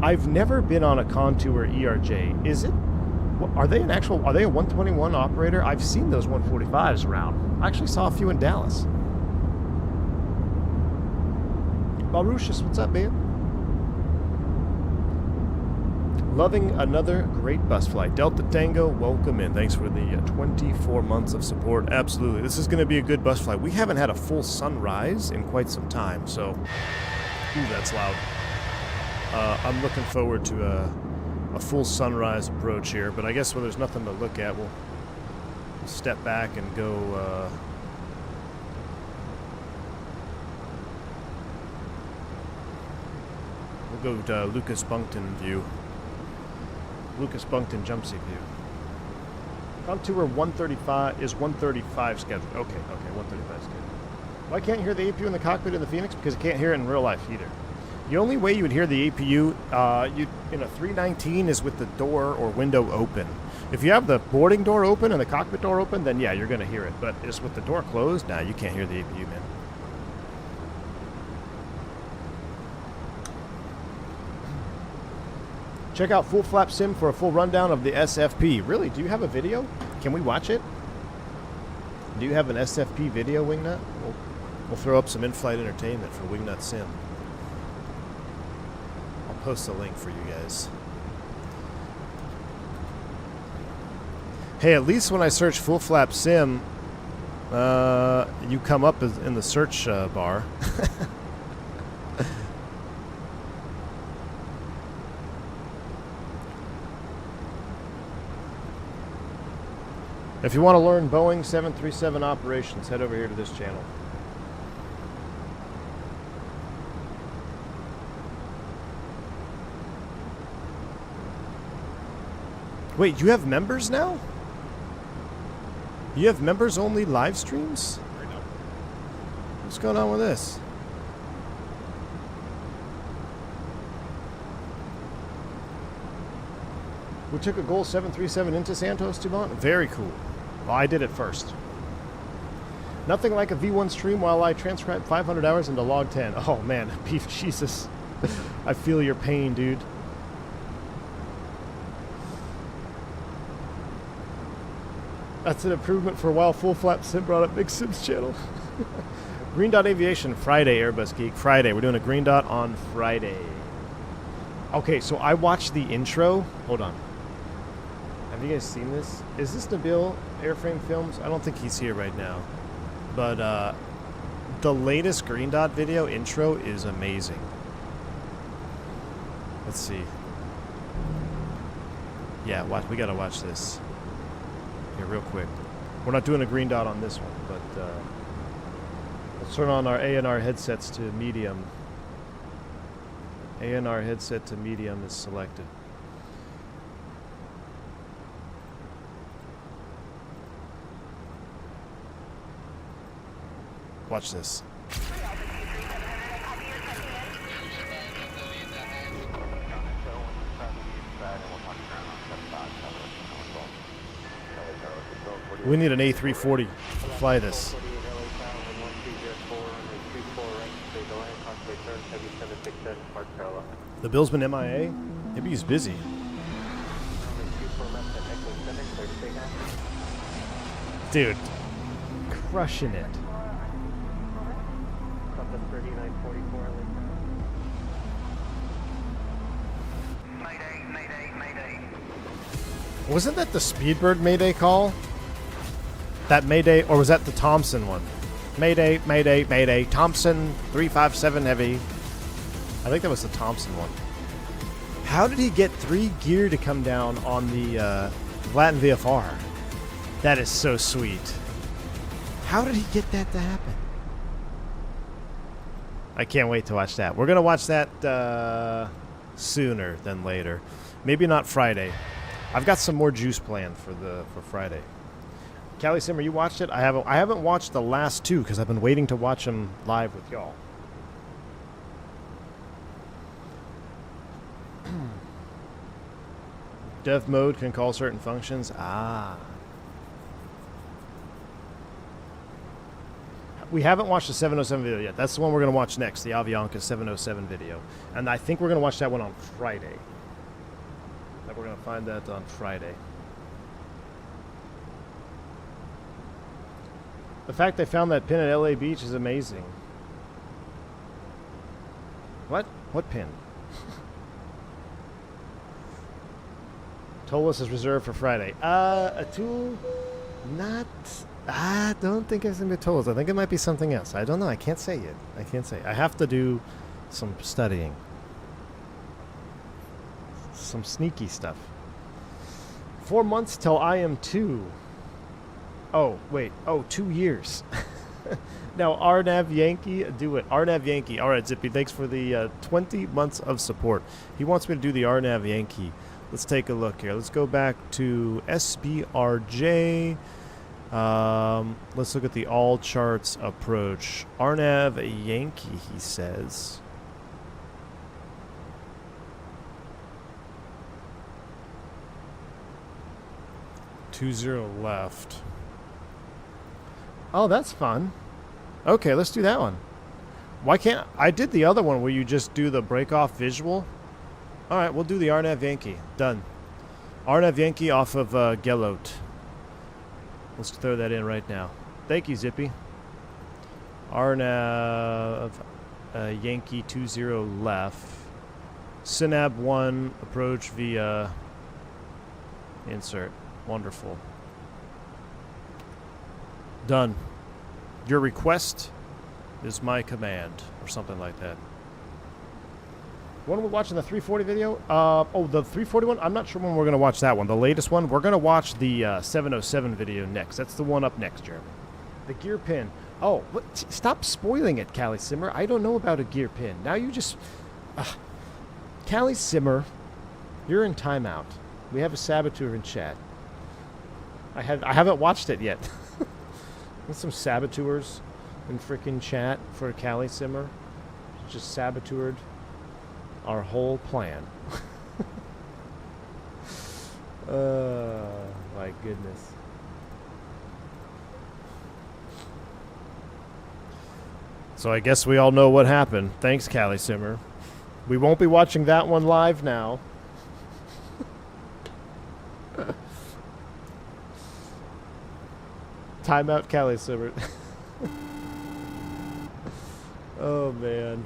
I've never been on a Contour ERJ. Is it? Are they an actual? Are they a 121 operator? I've seen those 145s around. I actually saw a few in Dallas. Baruchus, what's up, man? Loving another great bus flight. Delta Tango, welcome in. Thanks for the 24 months of support. Absolutely. This is going to be a good bus flight. We haven't had a full sunrise in quite some time, so... Ooh, that's loud. I'm looking forward to a full sunrise approach here, but I guess when there's nothing to look at, we'll step back and go... we'll go to Lucas Bunkton view. Lucas Bunkton jump seat view. Contour 135 is 135 scheduled. Okay, 135 scheduled. Why can't you hear the APU in the cockpit in the Fenix? Because you can't hear it in real life either. The only way you would hear the APU in a 319 is with the door or window open. If you have the boarding door open and the cockpit door open, then yeah, you're going to hear it. But just with the door closed, nah, you can't hear the APU, man. Check out Full Flap Sim for a full rundown of the SFP. Really? Do you have a video? Can we watch it? Do you have an SFP video, Wingnut? We'll throw up some in-flight entertainment for Wingnut Sim. I'll post a link for you guys. Hey, at least when I search Full Flap Sim, you come up in the search bar. If you want to learn Boeing 737 operations, head over here to this channel. Wait, you have members now? You have members-only live streams? What's going on with this? We took a Goal 737 into Santos, Dumont. Very cool. Well, I did it first. Nothing like a V1 stream while I transcribe 500 hours into log 10. Oh man, beef Jesus. I feel your pain, dude. That's an improvement for a while. Full Flap Sim brought up Big Sim's channel. Green Dot Aviation, Friday, Airbus Geek. Friday. We're doing a Green Dot on Friday. Okay, so I watched the intro. Hold on. Have you guys seen this? Is this Nabil Airframe Films? I don't think he's here right now. But the latest Green Dot video intro is amazing. Let's see. Yeah, we gotta watch this. Here, real quick. We're not doing a Green Dot on this one, but let's turn on our A&R headsets to medium. A&R headset to medium is selected. Watch this. We need an A340 to fly this. The Bill's been MIA? Maybe he's busy. Dude, crushing it. Wasn't that the Speedbird Mayday call? That Mayday, or was that the Thompson one? Mayday, Mayday, Mayday, Thompson 357 Heavy. I think that was the Thompson one. How did he get 3 gear to come down on the Latin VFR? That is so sweet. How did he get that to happen? I can't wait to watch that. We're going to watch that sooner than later. Maybe not Friday. I've got some more juice planned for Friday. Callie Simmer, you watched it? I haven't watched the last 2 because I've been waiting to watch them live with y'all. Dev mode can call certain functions. Ah. We haven't watched the 707 video yet. That's the one we're going to watch next, the Avianca 707 video. And I think we're going to watch that one on Friday. Like we're going to find that on Friday. The fact they found that pin at LA Beach is amazing. What? What pin? Tolus is reserved for Friday. A tool? Not... I don't think it's going to be Tolus. I think it might be something else. I don't know. I can't say yet. I can't say. I have to do some studying. Some sneaky stuff. 4 months till IM2. Oh, wait. Oh, 2 years. Now, RNAV Yankee, do it. RNAV Yankee. All right, Zippy, thanks for the 20 months of support. He wants me to do the RNAV Yankee. Let's take a look here. Let's go back to SBRJ. Let's look at the all charts approach. RNAV Yankee, he says. Two zero left. Oh, that's fun. Okay, let's do that one. Why can't I did the other one where you just do the break off visual? All right, we'll do the RNAV Yankee. Done. RNAV Yankee off of Gelot. Let's throw that in right now. Thank you, Zippy. RNAV Yankee 20 left. Synab 1 approach via insert. Wonderful. Done. Your request is my command, or something like that. When are we watching the 340 video? Oh, the 340 one? I'm not sure when we're going to watch that one. The latest one? We're going to watch the 707 video next. That's the one up next, Jeremy. The gear pin. Oh, what? Stop spoiling it, Callie Simmer. I don't know about a gear pin. Now you just... Callie Simmer, you're in timeout. We have a saboteur in chat. I haven't watched it yet. With some saboteurs in freaking chat for Callie Simmer. Just saboteured our whole plan. My goodness. So I guess we all know what happened. Thanks, Callie Simmer. We won't be watching that one live now. Timeout, Cali Silver. Oh, man.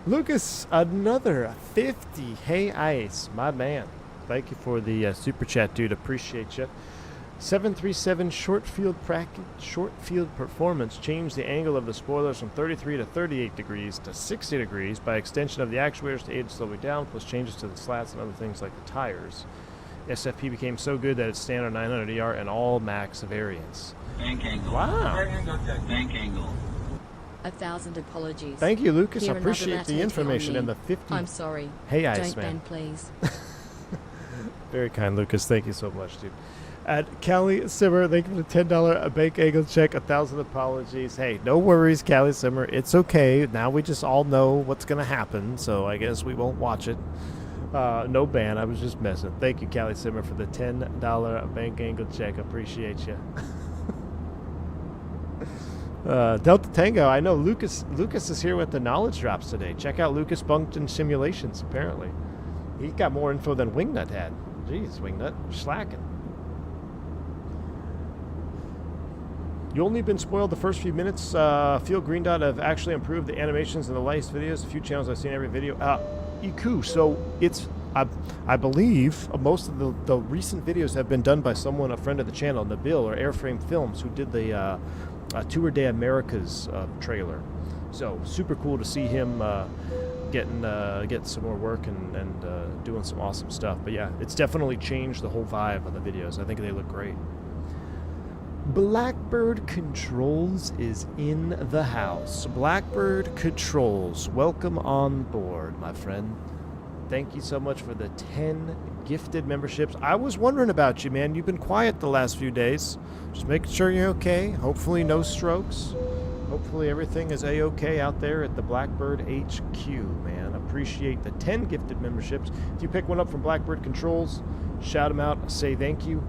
Lucas, another 50. Hey, Ice, my man. Thank you for the super chat, dude. Appreciate you. 737 short field performance changed the angle of the spoilers from 33 to 38 degrees to 60 degrees by extension of the actuators to aid slowing down, plus changes to the slats and other things like the tires. SFP became so good that it's standard 900ER and all max variants. Bank angle. Wow. Bank angle. 1,000 apologies. Thank you, Lucas. I Here another appreciate the latte information on and me. the 50. I'm sorry. Hey, Ice, Don't man. ban, please. Very kind, Lucas. Thank you so much, dude. At Callie Simmer, thank you for the $10 bank angle check. 1,000 apologies. Hey, no worries, Callie Simmer. It's okay. Now we just all know what's going to happen, so I guess we won't watch it. No ban. I was just messing. Thank you, Callie Simmer, for the $10 bank angle check. Appreciate you. Delta Tango. I know Lucas is here with the knowledge drops today. Check out Lucas Bunkton Simulations, apparently. He got more info than Wingnut had. Jeez, Wingnut, you're slacking. You only been spoiled the first few minutes. Feel Green Dot have actually improved the animations in the latest videos. A few channels I've seen every video. Iku, so it's, I believe most of the recent videos have been done by someone, a friend of the channel, Nabil or Airframe Films, who did the Tour de Americas trailer. So super cool to see him getting some more work and doing some awesome stuff. But yeah, it's definitely changed the whole vibe of the videos. I think they look great. Blackbird Controls is in the house. Blackbird Controls, welcome on board, my friend. Thank you so much for the 10 gifted memberships. I was wondering about you, man. You've been quiet the last few days. Just making sure you're okay. Hopefully no strokes. Hopefully everything is A-okay out there at the Blackbird HQ, man. Appreciate the 10 gifted memberships. If you pick one up from Blackbird Controls, shout them out, say thank you.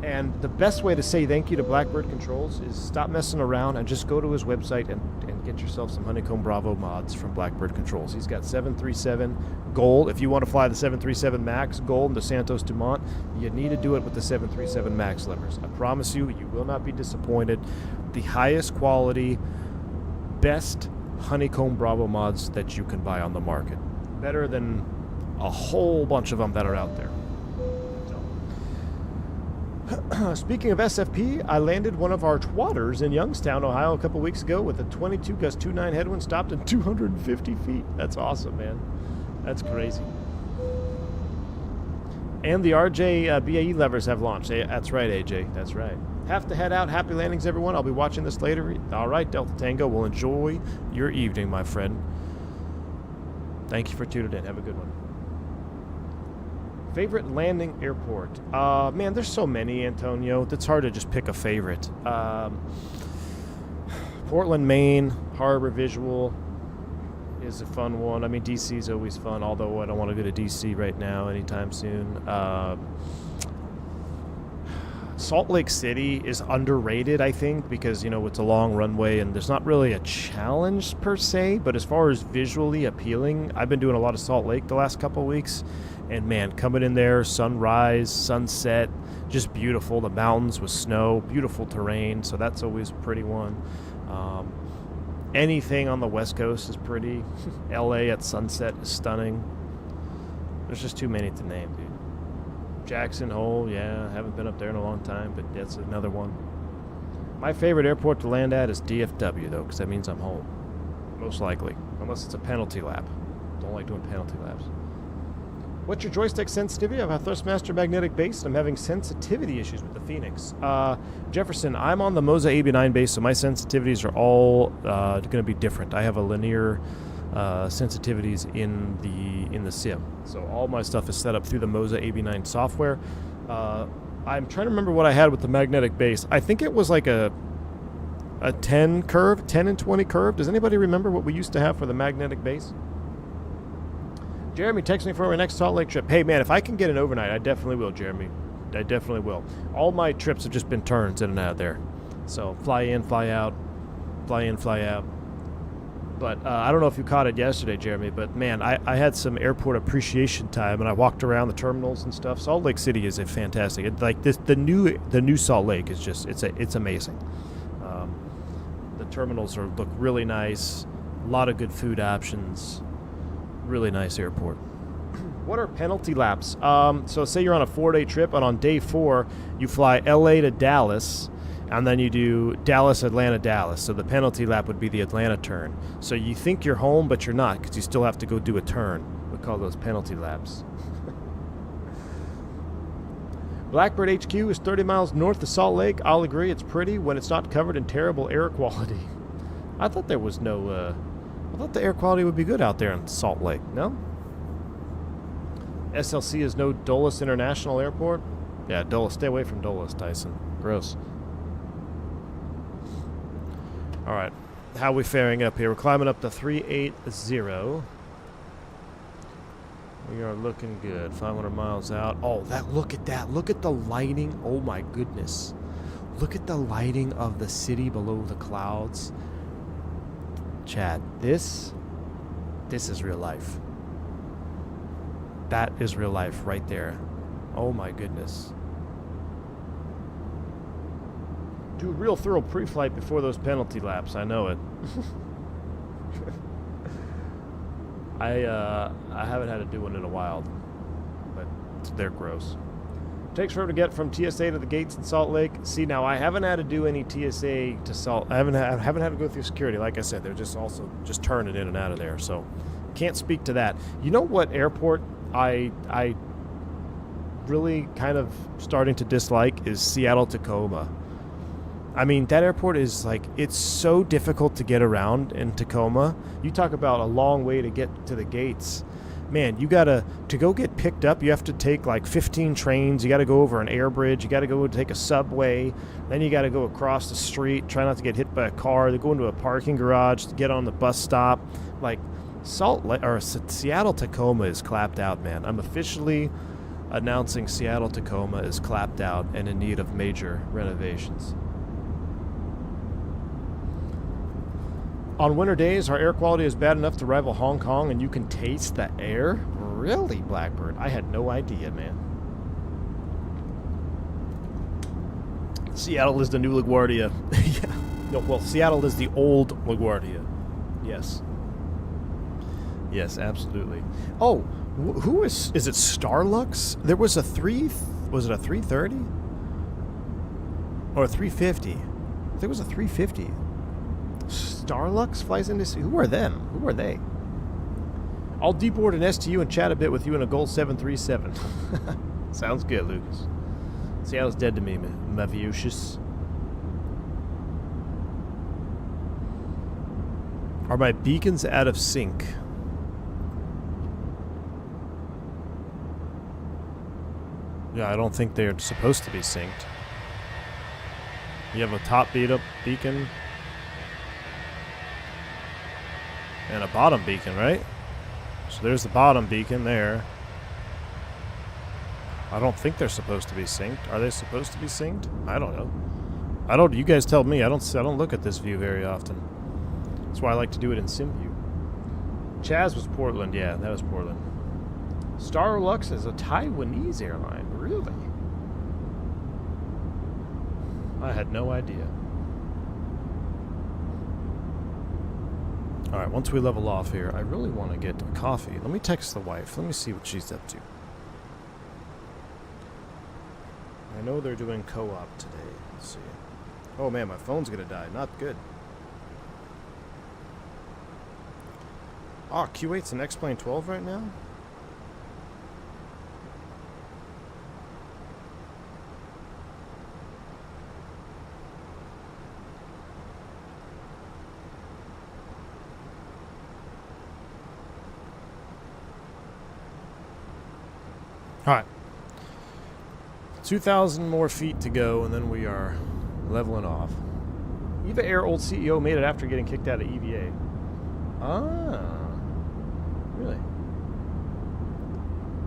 And the best way to say thank you to Blackbird Controls is stop messing around and just go to his website and get yourself some Honeycomb Bravo mods from Blackbird Controls. He's got 737 Gold. If you want to fly the 737 MAX Gold into Santos Dumont, you need to do it with the 737 MAX levers. I promise you, you will not be disappointed. The highest quality, best Honeycomb Bravo mods that you can buy on the market. Better than a whole bunch of them that are out there. Speaking of SFP, I landed one of our twatters in Youngstown, Ohio a couple weeks ago with a 22 gust 2.9 headwind, stopped at 250 feet. That's awesome, man. That's crazy. And the RJ BAE levers have launched. That's right, AJ. That's right. Have to head out. Happy landings, everyone. I'll be watching this later. All right, Delta Tango. Well, enjoy your evening, my friend. Thank you for tuning in. Have a good one. Favorite landing airport? Man, there's so many, Antonio. It's hard to just pick a favorite. Portland, Maine, Harbor Visual is a fun one. I mean, DC is always fun, although I don't want to go to DC right now anytime soon. Salt Lake City is underrated, I think, because, you know, it's a long runway and there's not really a challenge per se, but as far as visually appealing, I've been doing a lot of Salt Lake the last couple of weeks. And man, coming in there, sunrise, sunset, just beautiful. The mountains with snow, beautiful terrain. So that's always a pretty one. Anything on the West Coast is pretty. LA at sunset is stunning. There's just too many to name, dude. Jackson Hole, yeah, haven't been up there in a long time, but that's another one. My favorite airport to land at is DFW, though, because that means I'm home. Most likely. Unless it's a penalty lap. Don't like doing penalty laps. What's your joystick sensitivity? I have a Thrustmaster magnetic base, and I'm having sensitivity issues with the Fenix. Jefferson, I'm on the Moza AB9 base, so my sensitivities are all going to be different. I have a linear sensitivities in the sim, so all my stuff is set up through the Moza AB9 software. I'm trying to remember what I had with the magnetic base. I think it was like a 10 curve, 10 and 20 curve. Does anybody remember what we used to have for the magnetic base? Jeremy, text me for my next Salt Lake trip. Hey, man, if I can get an overnight, I definitely will, Jeremy. I definitely will. All my trips have just been turns in and out there. So fly in, fly out, fly in, fly out. But I don't know if you caught it yesterday, Jeremy, but man, I had some airport appreciation time, and I walked around the terminals and stuff. Salt Lake City is a fantastic. Like this, the new Salt Lake is just it's amazing. The terminals look really nice, a lot of good food options, really nice airport. What are penalty laps? So say you're on a 4-day trip, and on day 4 you fly LA to Dallas. And then you do Dallas, Atlanta, Dallas. So the penalty lap would be the Atlanta turn. So you think you're home, but you're not, because you still have to go do a turn. We call those penalty laps. Blackbird HQ is 30 miles north of Salt Lake. I'll agree, it's pretty when it's not covered in terrible air quality. I thought there was no... I thought the air quality would be good out there in Salt Lake. No? SLC is no Dulles International Airport? Yeah, Dulles. Stay away from Dulles, Tyson. Gross. All right, how are we faring up here? We're climbing up to 380. We are looking good. 500 miles out. Oh, look at that. Look at the lighting. Oh my goodness. Look at the lighting of the city below the clouds. Chad, this is real life. That is real life right there. Oh my goodness. Do a real thorough pre-flight before those penalty laps. I know it. I haven't had to do one in a while, but they're gross. Takes forever to get from TSA to the gates in Salt Lake. See, now I haven't had to do any TSA to Salt. I haven't had to go through security. Like I said, they're just turning in and out of there. So can't speak to that. You know what airport I really kind of starting to dislike is Seattle Tacoma. I mean, that airport is like, it's so difficult to get around in Tacoma. You talk about a long way to get to the gates. Man, you gotta, to go get picked up, you have to take like 15 trains. You gotta go over an air bridge. You gotta go take a subway. Then you gotta go across the street, try not to get hit by a car. They go into a parking garage to get on the bus stop. Like, Seattle Tacoma is clapped out, man. I'm officially announcing Seattle Tacoma is clapped out and in need of major renovations. On winter days, our air quality is bad enough to rival Hong Kong, and you can taste the air? Really, Blackbird? I had no idea, man. Seattle is the new LaGuardia. Yeah. No, well, Seattle is the old LaGuardia. Yes. Yes, absolutely. Oh, who is it Starlux? There was a was it a 330? Or a 350? I think it was a 350. Starlux flies into... Who are them? Who are they? I'll deboard an STU and chat a bit with you in a Gold 737. Sounds good, Lucas. Seattle's dead to me, Maviucious. Are my beacons out of sync? Yeah, I don't think they're supposed to be synced. You have a top beacon... and a bottom beacon, right? So there's the bottom beacon there. I don't think they're supposed to be synced. Are they supposed to be synced? I don't know. You guys tell me. I don't look at this view very often. That's why I like to do it in SimView. Chaz was Portland. Yeah, that was Portland. Starlux is a Taiwanese airline. Really? I had no idea. Alright, once we level off here, I really want to get coffee. Let me text the wife. Let me see what she's up to. I know they're doing co-op today. Let's see. Oh man, my phone's gonna die. Not good. Oh, Q8's an X-Plane 12 right now? Alright. 2,000 more feet to go, and then we are leveling off. EVA Air old CEO made it after getting kicked out of EVA. Ah. Really?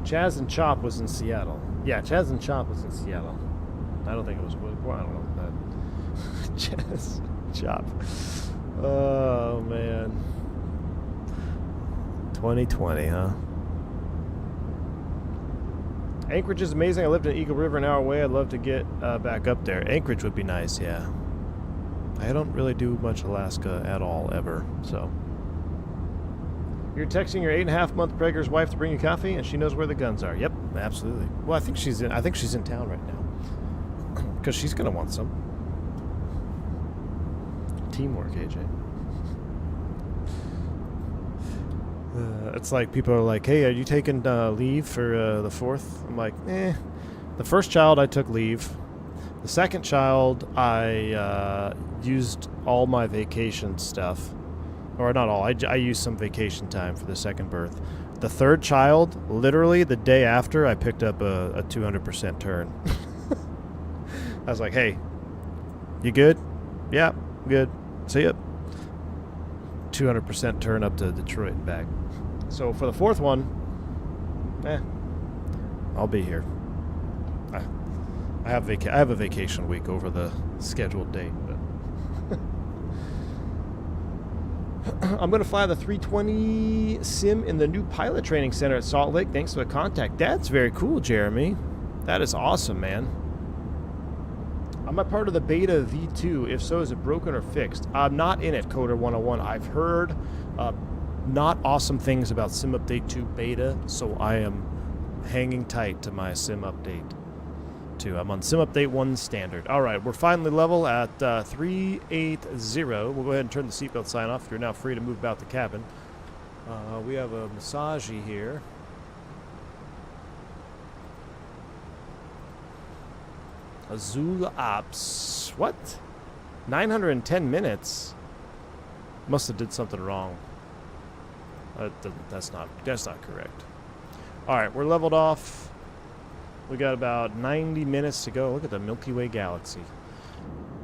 Chaz and Chop was in Seattle. Yeah, Chaz and Chop was in Seattle. I don't think it was... Well, I don't know that. Chaz, Chop. Oh, man. 2020, huh? Anchorage is amazing. I lived in Eagle River an hour away. I'd love to get back up there. Anchorage would be nice, yeah. I don't really do much Alaska at all, ever, so. You're texting your 8.5-month pregger's wife to bring you coffee, and she knows where the guns are. Yep, absolutely. Well, I think she's in town right now, because she's gonna want some. Teamwork, AJ. It's like people are like, hey, are you taking leave for the 4th? I'm like, eh. The first child, I took leave. The second child, I used all my vacation stuff. Or not all, I used some vacation time for the second birth. The third child, literally the day after, I picked up a 200% turn. I was like, hey, you good? Yeah, good. See ya. 200% turn up to Detroit and back. So for the fourth one, I'll be here. I have a vacation week over the scheduled date, but I'm going to fly the 320 sim in the new pilot training center at Salt Lake. Thanks for the contact. That's very cool, Jeremy. That is awesome, man. Am I part of the beta V2? If so, is it broken or fixed? I'm not in it, Coder 101. I've heard not awesome things about Sim Update 2 beta, so I am hanging tight to my Sim Update 2. I'm on Sim Update 1 standard. All right, we're finally level at 380. We'll go ahead and turn the seatbelt sign off. You're now free to move about the cabin. We have a massagey here. Azul Ops. What? 910 minutes? Must have did something wrong. That's not correct. Alright, we're leveled off. We got about 90 minutes to go. Look at the Milky Way galaxy.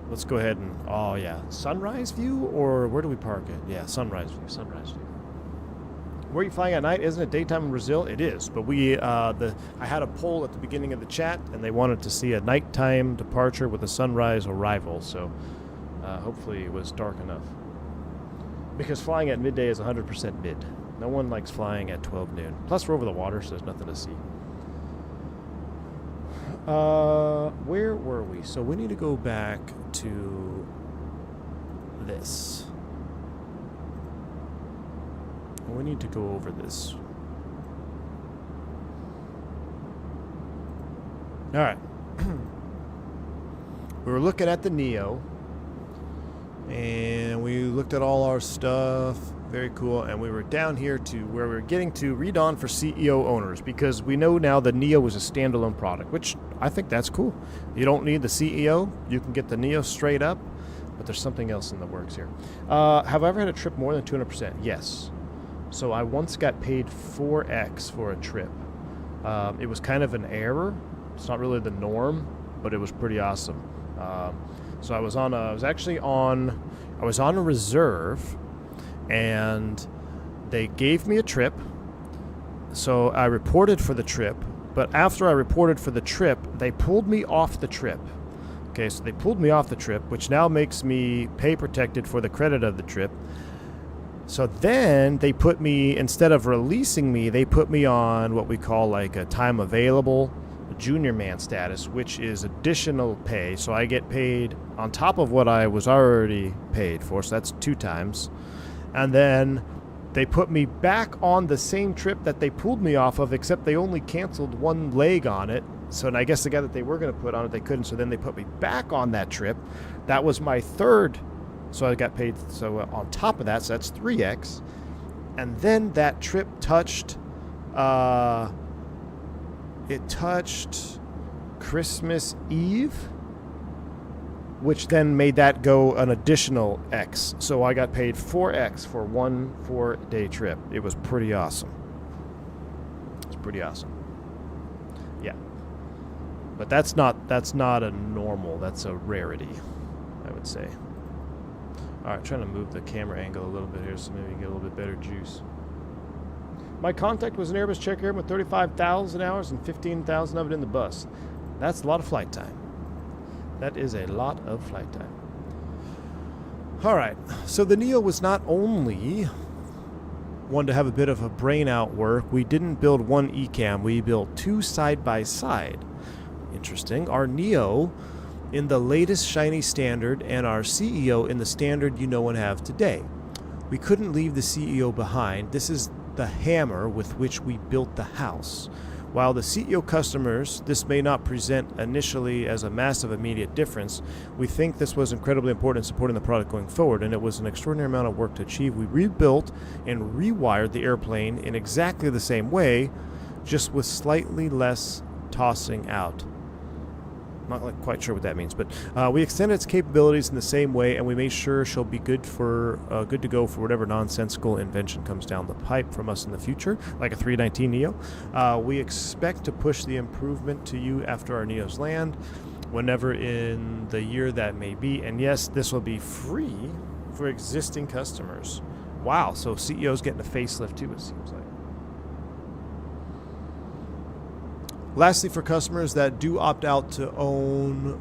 Let's go ahead and... Oh, yeah. Sunrise view? Or where do we park it? Yeah, sunrise view. Sunrise view. Where are you flying at night? Isn't it daytime in Brazil? It is, but I had a poll at the beginning of the chat, and they wanted to see a nighttime departure with a sunrise arrival, so hopefully it was dark enough. Because flying at midday is 100% mid. No one likes flying at 12 noon. Plus, we're over the water, so there's nothing to see. Where were we? So we need to go back to this. We need to go over this. All right. We were looking at the Neo, and we looked at all our stuff. Very cool. And we were down here to where we were getting to read on for CEO owners, because we know now the Neo is a standalone product, which I think that's cool. You don't need the CEO. You can get the Neo straight up, but there's something else in the works here. Have I ever had a trip more than 200%? Yes. So I once got paid 4x for a trip. It was kind of an error. It's not really the norm, but it was pretty awesome. So I was on a reserve, and they gave me a trip. So I reported for the trip, but after I reported for the trip, they pulled me off the trip. Okay, so they pulled me off the trip, which now makes me pay protected for the credit of the trip. So then they put me, instead of releasing me, they put me on what we call like a time available junior man status, which is additional pay. So I get paid on top of what I was already paid for. So that's 2 times. And then they put me back on the same trip that they pulled me off of, except they only canceled 1 leg on it. So and I guess the guy that they were going to put on it, they couldn't. So then they put me back on that trip. That was my 3rd. So I got paid, so on top of that, so that's 3x. And then that trip touched, it touched Christmas Eve, which then made that go an additional x. So I got paid 4x for 1 4-day trip. It was pretty awesome. It's pretty awesome. Yeah. But that's not a normal, that's a rarity, I would say. Alright, trying to move the camera angle a little bit here so maybe you get a little bit better juice. My contact was an Airbus checker with 35,000 hours and 15,000 of it in the bus. That's a lot of flight time. That is a lot of flight time. Alright, so the Neo was not only wanted to have a bit of a brain out work, we didn't build one ECAM, we built two side by side. Interesting. Our Neo in the latest shiny standard and our CEO in the standard you know and have today. We couldn't leave the CEO behind. This is the hammer with which we built the house. While the CEO customers, this may not present initially as a massive immediate difference, we think this was incredibly important in supporting the product going forward, and it was an extraordinary amount of work to achieve. We rebuilt and rewired the airplane in exactly the same way, just with slightly less tossing out. Not quite sure what that means, but we extended its capabilities in the same way, and we made sure she'll be good to go for whatever nonsensical invention comes down the pipe from us in the future, like a 319 Neo. We expect to push the improvement to you after our Neos land, whenever in the year that may be. And yes, this will be free for existing customers. Wow, so CEO's getting a facelift too, it seems like. Lastly, for customers that do opt out to own,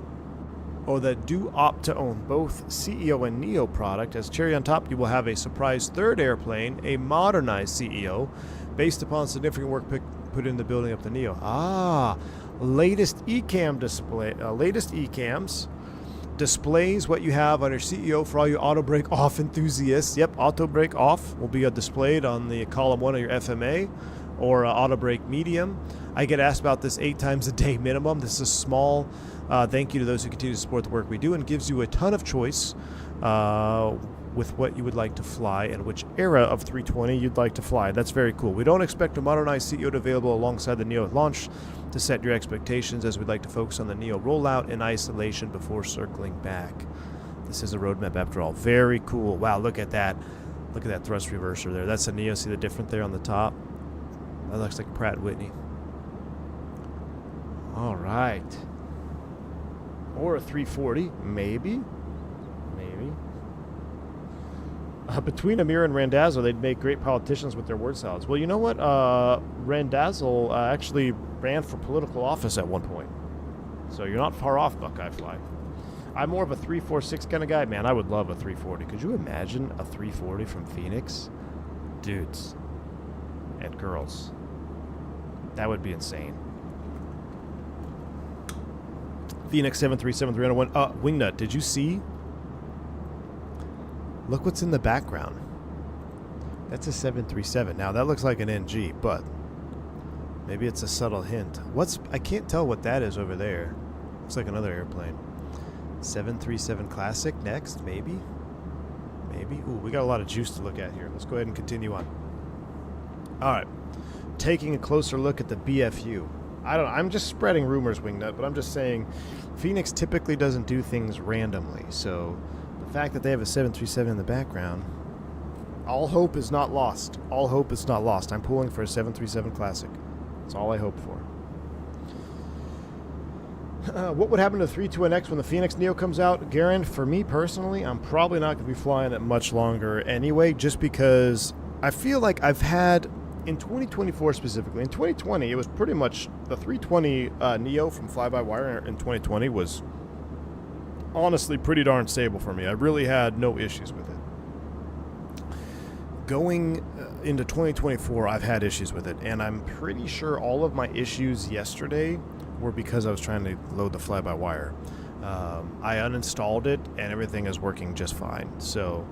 or that do opt to own both CEO and Neo product, as cherry on top, you will have a surprise third airplane, a modernized CEO, based upon significant work put into building up the Neo. Latest ECAM display, latest ECAMs displays what you have on your CEO for all you auto brake off enthusiasts. Yep, auto brake off will be displayed on the column 1 of your FMA, or auto brake medium. I get asked about this 8 times a day minimum. This is a small thank you to those who continue to support the work we do, and gives you a ton of choice with what you would like to fly and which era of 320 you'd like to fly. That's very cool. We don't expect a modernized CEO to be available alongside the Neo at launch to set your expectations, as we'd like to focus on the Neo rollout in isolation before circling back. This is a roadmap after all. Very cool. Wow, look at that. Look at that thrust reverser there. That's a Neo. See the difference there on the top? That looks like Pratt & Whitney. All right. Or a 340, maybe. Maybe. Between Amir and Randazzo, they'd make great politicians with their word salads. Well, you know what? Randazzo actually ran for political office at one point. So you're not far off, Buckeye Fly. I'm more of a 346 kind of guy. Man, I would love a 340. Could you imagine a 340 from Phoenix? Dudes. And girls. That would be insane. Phoenix 737-301. Wingnut, did you see? Look what's in the background. That's a 737. Now, that looks like an NG, but maybe it's a subtle hint. I can't tell what that is over there. Looks like another airplane. 737 Classic next, maybe? Maybe? Ooh, we got a lot of juice to look at here. Let's go ahead and continue on. All right. Taking a closer look at the BFU. I'm just spreading rumors, Wingnut, but I'm just saying Phoenix typically doesn't do things randomly. So the fact that they have a 737 in the background, all hope is not lost. All hope is not lost. I'm pulling for a 737 Classic. That's all I hope for. What would happen to the 321X when the Phoenix Neo comes out? Garen, for me personally, I'm probably not going to be flying it much longer anyway, just because I feel like I've had, in 2024 specifically, in 2020, it was pretty much the 320 Neo from Fly-by-Wire in 2020 was honestly pretty darn stable for me. I really had no issues with it. Going into 2024, I've had issues with it, and I'm pretty sure all of my issues yesterday were because I was trying to load the fly-by-wire. I uninstalled it, and everything is working just fine. So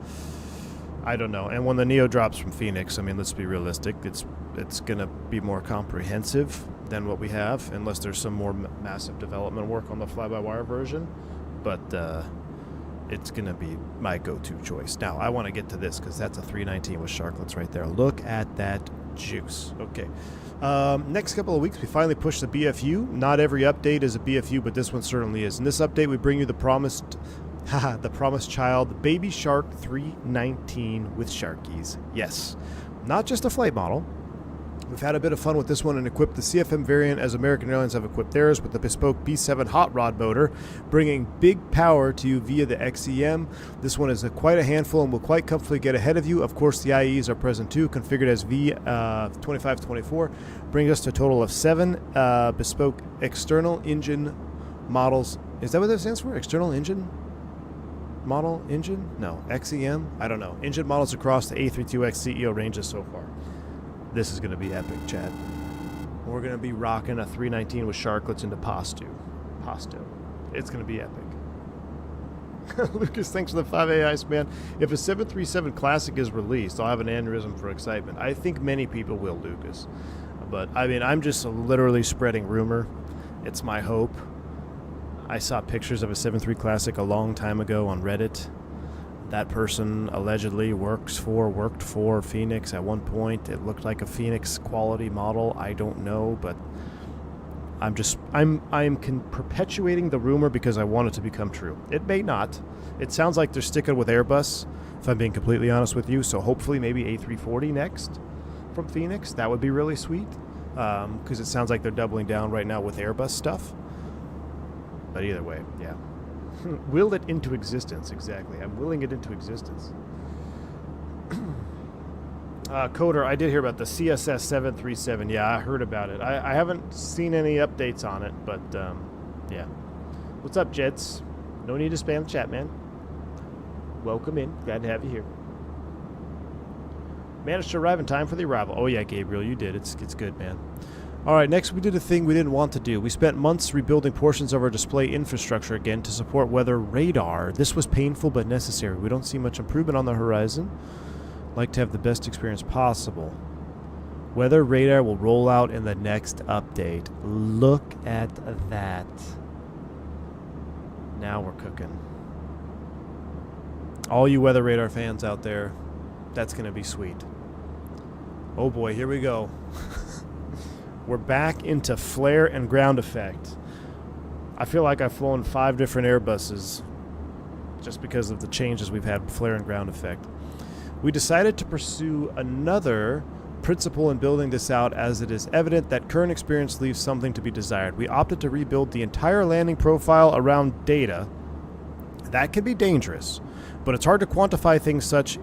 I don't know. And when the Neo drops from Phoenix, I mean, let's be realistic. It's going to be more comprehensive than what we have, unless there's some more massive development work on the fly-by-wire version. But it's going to be my go-to choice. Now, I want to get to this because that's a 319 with sharklets right there. Look at that juice. Okay. Next couple of weeks, we finally push the BFU. Not every update is a BFU, but this one certainly is. In this update, we bring you the promised child, Baby Shark 319 with Sharkies. Yes, not just a flight model. We've had a bit of fun with this one and equipped the CFM variant as American Airlines have equipped theirs with the bespoke B7 hot rod motor, bringing big power to you via the XEM. This one is quite a handful and will quite comfortably get ahead of you. Of course, the IEs are present too, configured as V2524, brings us to a total of 7 bespoke external engine models. Is that what that stands for? External engine? model engine? No, XEM? I don't know. Engine models across the A32X CEO ranges so far. This is going to be epic, Chad. We're going to be rocking a 319 with sharklets into Pasto. It's going to be epic. Lucas, thanks for the 5A ice, man. If a 737 Classic is released, I'll have an aneurysm for excitement. I think many people will, Lucas. But, I mean, I'm just literally spreading rumor. It's my hope. I saw pictures of a 7.3 Classic a long time ago on Reddit. That person allegedly worked for Fenix at one point. It looked like a Fenix quality model. I don't know, but I'm perpetuating the rumor because I want it to become true. It may not. It sounds like they're sticking with Airbus, if I'm being completely honest with you. So hopefully maybe A340 next from Fenix. That would be really sweet, because it sounds like they're doubling down right now with Airbus stuff. But either way, yeah. Will it into existence, exactly. I'm willing it into existence. Coder, I did hear about the CSS 737. Yeah, I heard about it. I haven't seen any updates on it, but yeah. What's up, Jets? No need to spam the chat, man. Welcome in. Glad to have you here. Managed to arrive in time for the arrival. Oh yeah, Gabriel, you did. It's good, man. All right, next we did a thing we didn't want to do. We spent months rebuilding portions of our display infrastructure again to support weather radar. This was painful but necessary. We don't see much improvement on the horizon. Like to have the best experience possible. Weather radar will roll out in the next update. Look at that. Now we're cooking. All you weather radar fans out there, that's going to be sweet. Oh boy, here we go. We're back into flare and ground effect. I feel like I've flown 5 different Airbuses just because of the changes we've had with flare and ground effect. We decided to pursue another principle in building this out, as it is evident that current experience leaves something to be desired. We opted to rebuild the entire landing profile around data. That can be dangerous, but it's hard to quantify things such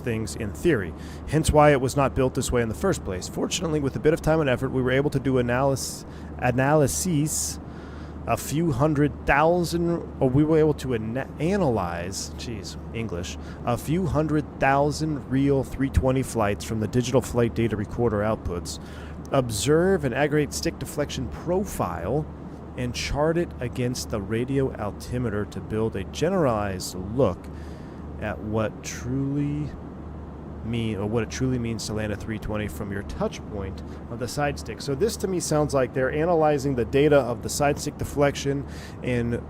things in theory, hence why it was not built this way in the first place. Fortunately, with a bit of time and effort, we were able to do analyses a few hundred thousand, or we were able to analyze, a few 100,000 real 320 flights from the digital flight data recorder outputs, observe and aggregate stick deflection profile, and chart it against the radio altimeter to build a generalized look at what it truly means to land a 320 from your touch point of the side stick. So this to me sounds like they're analyzing the data of the side stick deflection and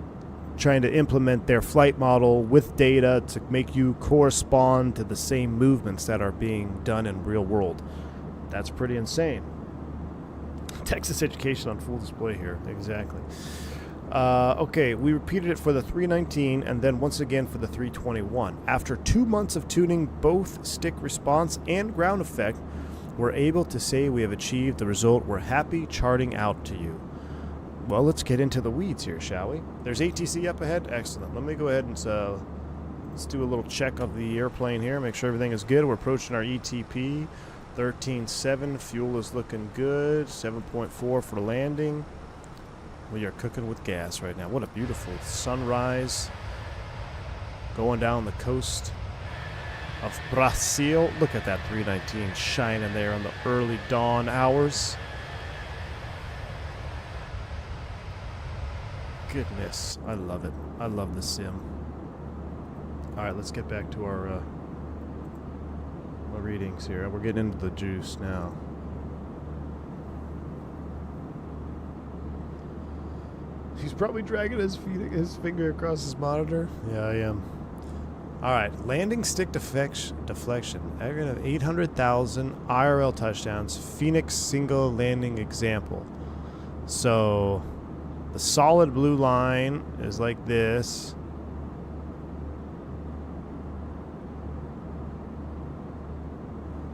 trying to implement their flight model with data to make you correspond to the same movements that are being done in real world. That's pretty insane. Texas education on full display here. Exactly. Okay, we repeated it for the 319 and then once again for the 321. After 2 months of tuning both stick response and ground effect, we're able to say we have achieved the result we're happy charting out to you. Well, let's get into the weeds here, shall we? There's ATC up ahead. Excellent. Let me go ahead and let's do a little check of the airplane here, make sure everything is good. We're approaching our ETP. 13.7, fuel is looking good. 7.4 for landing. We are cooking with gas right now. What a beautiful sunrise going down the coast of Brasil. Look at that 319 shining there in the early dawn hours. Goodness, I love it. I love the sim. All right, let's get back to our readings here. We're getting into the juice now. He's probably dragging his finger across his monitor. Yeah, I am. All right, landing stick deflection. Aggregate of 800,000 IRL touchdowns. Phoenix single landing example. So the solid blue line is like this.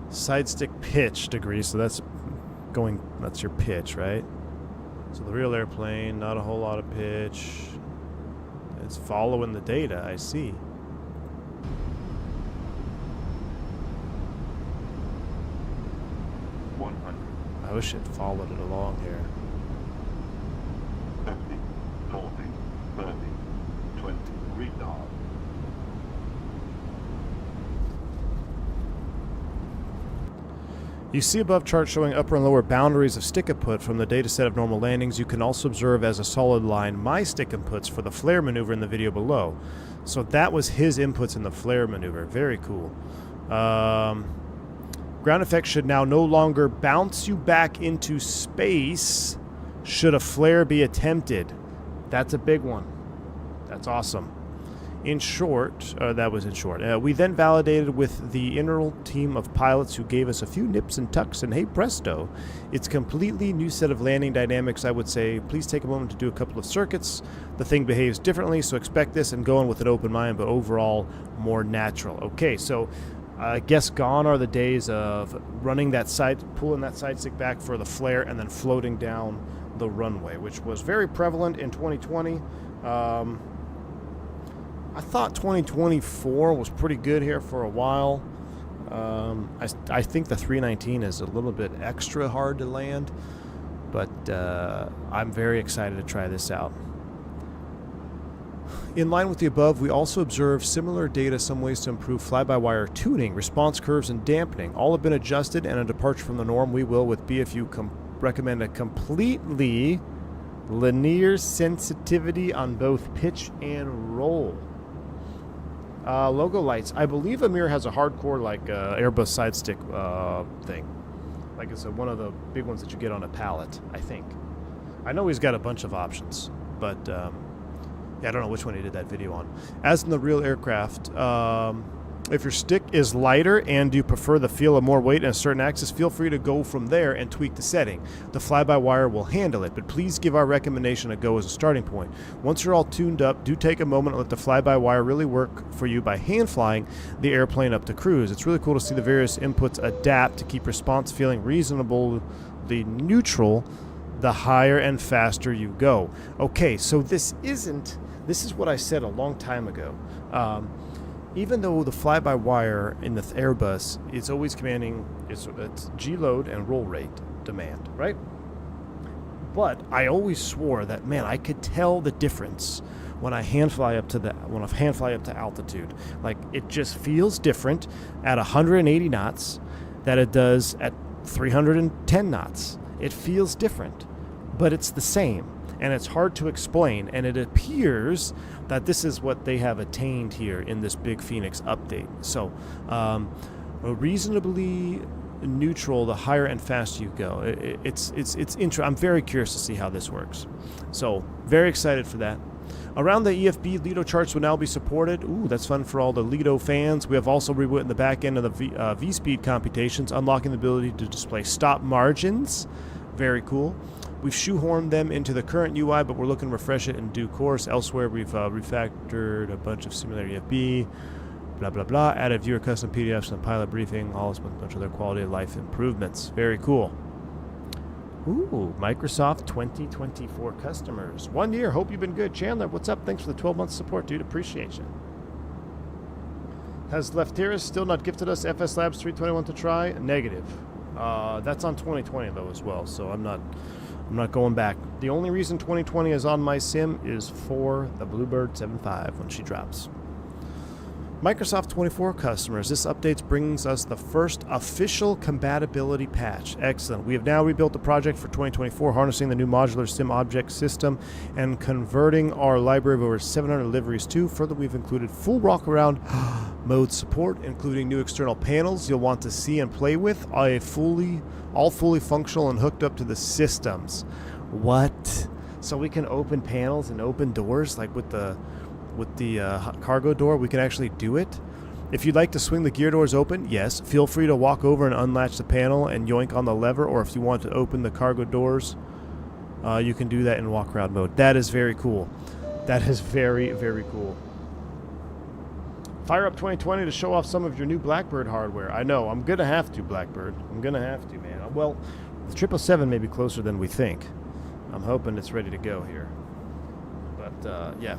Side stick pitch degree, so that's your pitch, right? So the real airplane, not a whole lot of pitch. It's following the data, I see. 100. I wish it followed it along here. 50, 40, 30, 20, retard. You see above chart showing upper and lower boundaries of stick input from the dataset of normal landings. You can also observe as a solid line my stick inputs for the flare maneuver in the video below. So that was his inputs in the flare maneuver. Very cool. Ground effects should now no longer bounce you back into space should a flare be attempted. That's a big one. That's awesome. In short, that was in short. We then validated with the internal team of pilots who gave us a few nips and tucks, and hey presto, it's a completely new set of landing dynamics, I would say. Please take a moment to do a couple of circuits. The thing behaves differently, so expect this and go in with an open mind, but overall more natural. Okay, so I guess gone are the days of running that side, pulling that side stick back for the flare and then floating down the runway, which was very prevalent in 2020. I thought 2024 was pretty good here for a while. I think the 319 is a little bit extra hard to land, but I'm very excited to try this out. In line with the above, we also observe similar data, some ways to improve fly-by-wire tuning, response curves, and dampening. All have been adjusted, and a departure from the norm we will, with BFU, recommend a completely linear sensitivity on both pitch and roll. Logo lights. I believe Amir has a hardcore like Airbus side stick thing. Like it's one of the big ones that you get on a pallet, I think. I know he's got a bunch of options, but yeah, I don't know which one he did that video on. As in the real aircraft, if your stick is lighter and you prefer the feel of more weight in a certain axis, feel free to go from there and tweak the setting. The fly-by-wire will handle it, but please give our recommendation a go as a starting point. Once you're all tuned up, do take a moment and let the fly-by-wire really work for you by hand flying the airplane up to cruise. It's really cool to see the various inputs adapt to keep response feeling reasonably neutral the higher and faster you go. Okay, so this is what I said a long time ago. Even though the fly-by-wire in the Airbus is always commanding it's G-load and roll rate demand, right? But I always swore that, man, I could tell the difference when I hand fly up to altitude. Like, it just feels different at 180 knots that it does at 310 knots. It feels different, but it's the same. And it's hard to explain, and it appears that this is what they have attained here in this big Fenix update. So, reasonably neutral the higher and faster you go. It's I'm very curious to see how this works. So, very excited for that. Around the EFB, Lido charts will now be supported. Ooh, that's fun for all the Lido fans. We have also rewritten the back end of the V-speed computations, unlocking the ability to display stop margins. Very cool. We've shoehorned them into the current UI, but we're looking to refresh it in due course. Elsewhere, we've refactored a bunch of simulator EFB, blah, blah, blah. Added viewer custom PDFs and pilot briefing, all with a bunch of their quality of life improvements. Very cool. Ooh, Microsoft 2024 customers. 1 year. Hope you've been good. Chandler, what's up? Thanks for the 12 months support, dude. Appreciate you. Has Lefteris still not gifted us FS Labs 321 to try? Negative. That's on 2020, though, as well, so I'm not going back. The only reason 2020 is on my sim is for the Bluebird 7.5 when she drops. Microsoft 24 customers, this update brings us the first official compatibility patch. Excellent. We have now rebuilt the project for 2024, harnessing the new modular sim object system and converting our library of over 700 liveries too. Further, we've included full walk-around mode support, including new external panels you'll want to see and play with, all fully functional and hooked up to the systems. What? So we can open panels and open doors like with the cargo door? We can actually do it. If you'd like to swing the gear doors open, yes, feel free to walk over and unlatch the panel and yoink on the lever, or if you want to open the cargo doors, you can do that in walk around mode. That is very cool. That is very, very cool. Fire up 2020 to show off some of your new Blackbird hardware. I know, I'm gonna have to, Blackbird. I'm gonna have to, man. Well, the 777 may be closer than we think. I'm hoping it's ready to go here. But, yeah.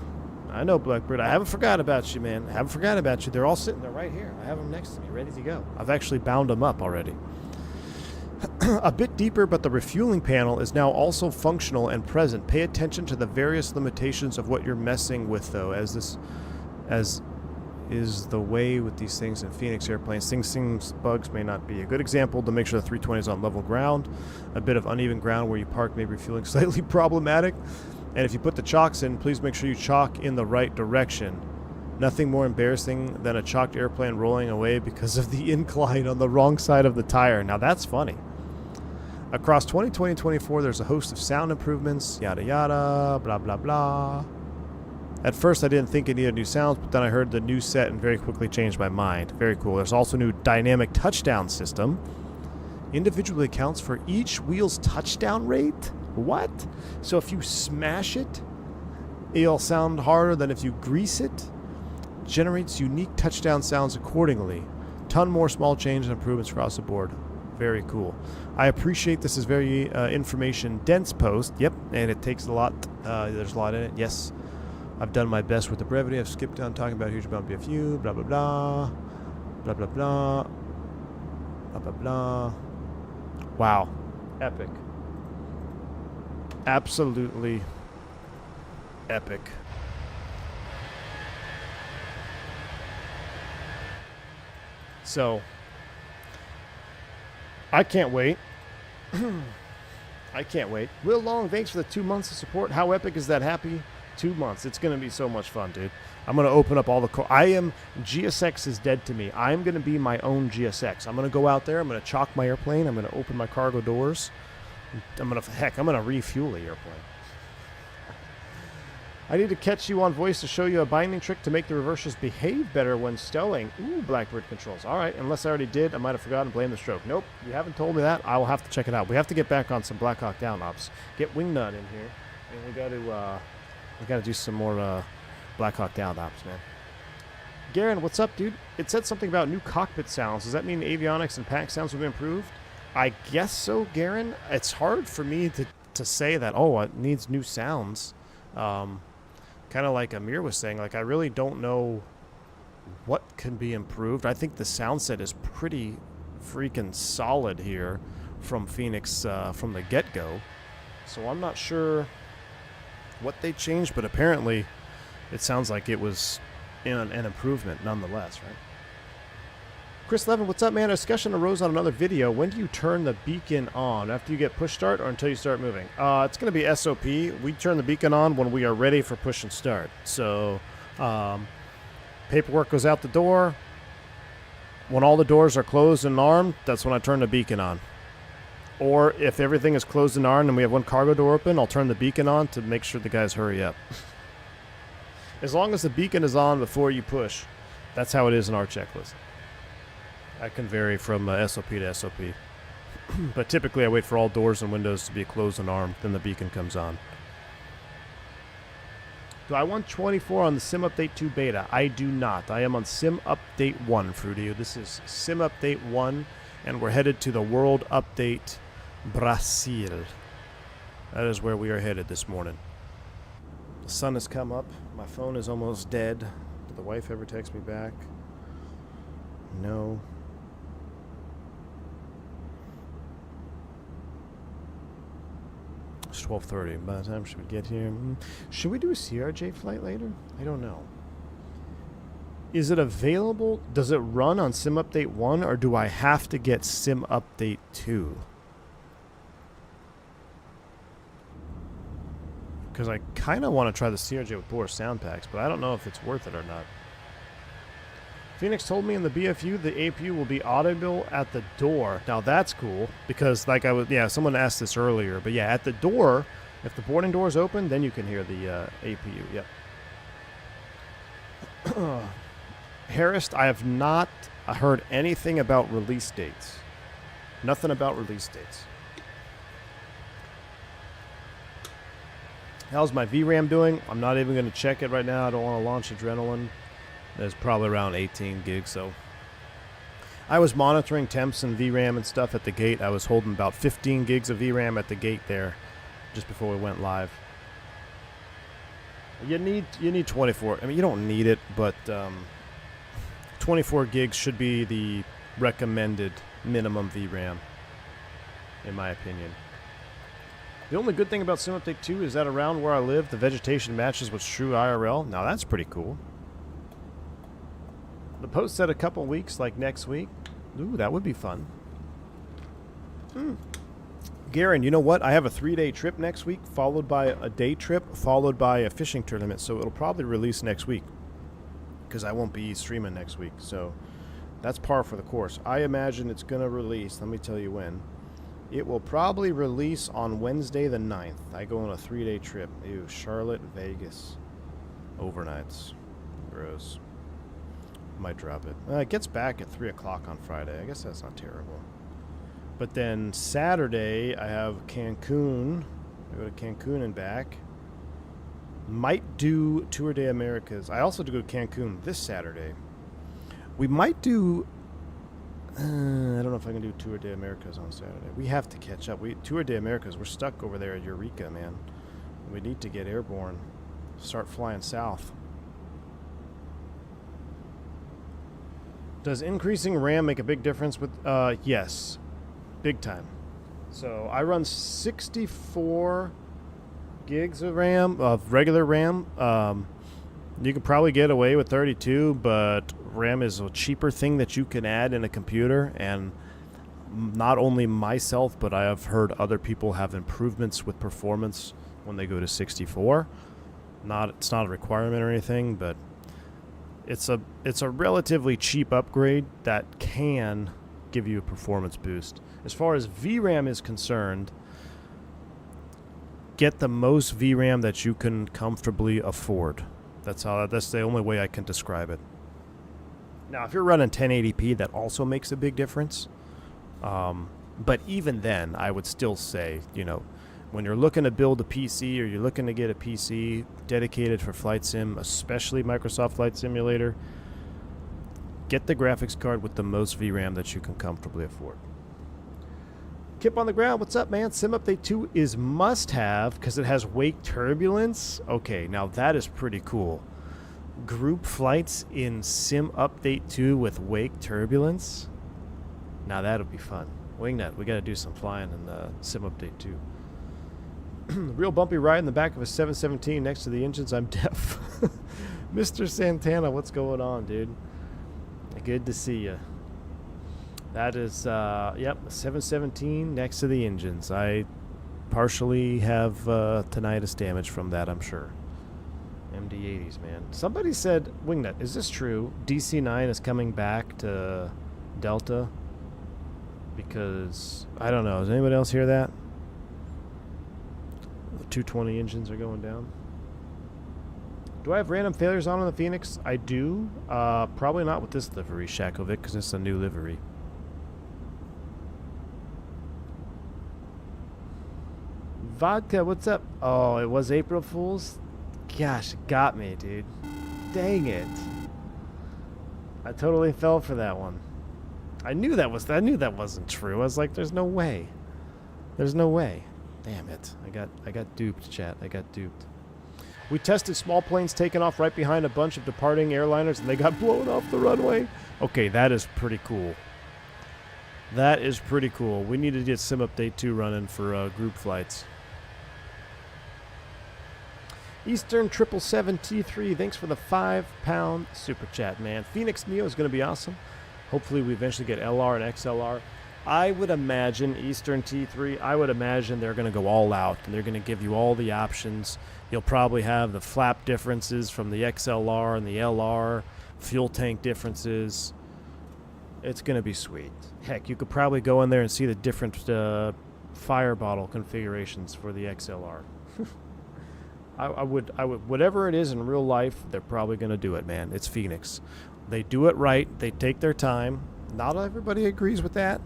I know, Blackbird. I haven't forgot about you, man. I haven't forgot about you. They're all sitting there right here. I have them next to me, ready to go. I've actually bound them up already. A bit deeper, but the refueling panel is now also functional and present. Pay attention to the various limitations of what you're messing with, though, as is the way with these things in Phoenix airplanes. Things bugs may not be. A good example to make sure the 320 is on level ground. A bit of uneven ground where you park may be feeling slightly problematic. And if you put the chocks in, please make sure you chalk in the right direction. Nothing more embarrassing than a chalked airplane rolling away because of the incline on the wrong side of the tire. Now that's funny. Across 2020 and 24, there's a host of sound improvements, yada yada, blah blah blah. At first I didn't think it needed new sounds, but then I heard the new set and very quickly changed my mind. Very cool. There's also a new dynamic touchdown system. Individually accounts for each wheel's touchdown rate? What? So if you smash it, it'll sound harder than if you grease it? Generates unique touchdown sounds accordingly. Ton more small changes and improvements across the board. Very cool. I appreciate this is very information dense post. Yep, and it takes a lot. There's a lot in it. Yes. I've done my best with the brevity. I've skipped on talking about huge amount of BFU, blah, blah, blah, blah, blah, blah, blah, blah, blah. Wow. Epic. Absolutely epic. So, I can't wait. I can't wait. Will Long, thanks for the 2 months of support. How epic is that? Happy 2 months. It's going to be so much fun, dude. I'm going to open up all the... GSX is dead to me. I'm going to be my own GSX. I'm going to go out there. I'm going to chalk my airplane. I'm going to open my cargo doors. I'm going to refuel the airplane. I need to catch you on voice to show you a binding trick to make the reversers behave better when stowing. Ooh, Blackbird controls. All right, unless I already did, I might have forgotten. Blame the stroke. Nope, you haven't told me that. I will have to check it out. We have to get back on some Black Hawk Down ops. Get Wingnut in here, and we got to do some more Black Hawk Down ops, man. Garen, what's up, dude? It said something about new cockpit sounds. Does that mean avionics and pack sounds will be improved? I guess so, Garen. It's hard for me to say that, oh, it needs new sounds. Kind of like Amir was saying, like, I really don't know what can be improved. I think the sound set is pretty freaking solid here from Phoenix from the get-go. So I'm not sure what they changed, but apparently it sounds like it was an improvement nonetheless, right? Chris Levin, what's up, man? A discussion arose on another video. When do you turn the beacon on? After you get push start or until you start moving? It's going to be SOP. We turn the beacon on when we are ready for push and start. So paperwork goes out the door. When all the doors are closed and armed, that's when I turn the beacon on. Or if everything is closed and armed and we have one cargo door open, I'll turn the beacon on to make sure the guys hurry up. As long as the beacon is on before you push, that's how it is in our checklist. That can vary from SOP to SOP. But typically I wait for all doors and windows to be closed and armed, then the beacon comes on. Do I want 24 on the Sim Update 2 beta? I do not. I am on Sim Update 1, Fruity. This is Sim Update 1, and we're headed to the World Update Brasil. That is where we are headed this morning. The sun has come up. My phone is almost dead. Did the wife ever text me back? No. It's 12:30. By the time should we get here? Should we do a CRJ flight later? I don't know. Is it available? Does it run on Sim Update 1 or do I have to get Sim Update 2? Because I kind of want to try the CRJ with Boris sound packs, but I don't know if it's worth it or not. Phoenix told me in the BFU the APU will be audible at the door. Now that's cool because, like someone asked this earlier, but yeah, at the door, if the boarding door is open, then you can hear the APU. Yep. Harris, I have not heard anything about release dates. Nothing about release dates. How's my VRAM doing? I'm not even going to check it right now. I don't want to launch Adrenaline. There's probably around 18 gigs, so I was monitoring temps and VRAM and stuff at the gate. I was holding about 15 gigs of VRAM at the gate there just before we went live. You need 24. I mean, you don't need it, but 24 gigs should be the recommended minimum VRAM, in my opinion. The only good thing about Sim Update 2 is that around where I live, the vegetation matches what's true IRL. Now that's pretty cool. The post said a couple weeks, like next week. Ooh, that would be fun. Garen, you know what? I have a 3-day trip next week, followed by a day trip, followed by a fishing tournament. So it'll probably release next week, because I won't be streaming next week. So that's par for the course. I imagine it's going to release. Let me tell you when. It will probably release on Wednesday the 9th. I go on a 3-day trip. Ew, Charlotte, Vegas. Overnights. Gross. Might drop it. It gets back at 3 o'clock on Friday. I guess that's not terrible. But then Saturday, I have Cancun. I go to Cancun and back. Might do Tour de Americas. I also do go to Cancun this Saturday. We might do... I don't know if I can do Tour de Americas on Saturday. We have to catch up. Tour de Americas, we're stuck over there at Eureka, man. We need to get airborne. Start flying south. Does increasing RAM make a big difference with... yes. Big time. So I run 64 gigs of RAM, of regular RAM. You could probably get away with 32, but RAM is a cheaper thing that you can add in a computer, and not only myself, but I have heard other people have improvements with performance when they go to 64. It's not a requirement or anything, but it's a relatively cheap upgrade that can give you a performance boost. As far as VRAM is concerned, get the most VRAM that you can comfortably afford. That's the only way I can describe it. Now, if you're running 1080p, that also makes a big difference. But even then, I would still say, when you're looking to build a PC or you're looking to get a PC dedicated for flight sim, especially Microsoft Flight Simulator, get the graphics card with the most VRAM that you can comfortably afford. Kip on the ground, what's up, man? Sim Update 2 is must-have because it has wake turbulence. Okay, now that is pretty cool. Group flights in Sim Update 2 with wake turbulence. Now that'll be fun. Wingnut, we got to do some flying in Sim Update 2. Real bumpy ride in the back of a 717 next to the engines. I'm deaf. Mr. Santana, what's going on, dude? Good to see you. That is, yep, 717 next to the engines. I partially have tinnitus damage from that, I'm sure. MD-80s, man. Somebody said, Wingnut, is this true? DC-9 is coming back to Delta? Because, I don't know. Does anybody else hear that? The 220 engines are going down. Do I have random failures on the Phoenix? I do. Probably not with this livery, Shakovic, because it's a new livery. Vodka, what's up? Oh, it was April Fool's? Gosh, it got me, dude. Dang it. I totally fell for that one. I knew that wasn't true. I was like, there's no way. There's no way. Damn it. I got duped, chat. I got duped. We tested small planes taking off right behind a bunch of departing airliners, and they got blown off the runway. Okay, that is pretty cool. That is pretty cool. We need to get Sim Update 2 running for group flights. Eastern 777T3, thanks for the £5 super chat, man. Phoenix Neo is going to be awesome. Hopefully we eventually get LR and XLR. I would imagine Eastern T3, I would imagine they're going to go all out, and they're going to give you all the options. You'll probably have the flap differences from the XLR and the LR, fuel tank differences. It's going to be sweet. Heck, you could probably go in there and see the different fire bottle configurations for the XLR. I would, whatever it is in real life, they're probably going to do it, man. It's Phoenix. They do it right. They take their time. Not everybody agrees with that.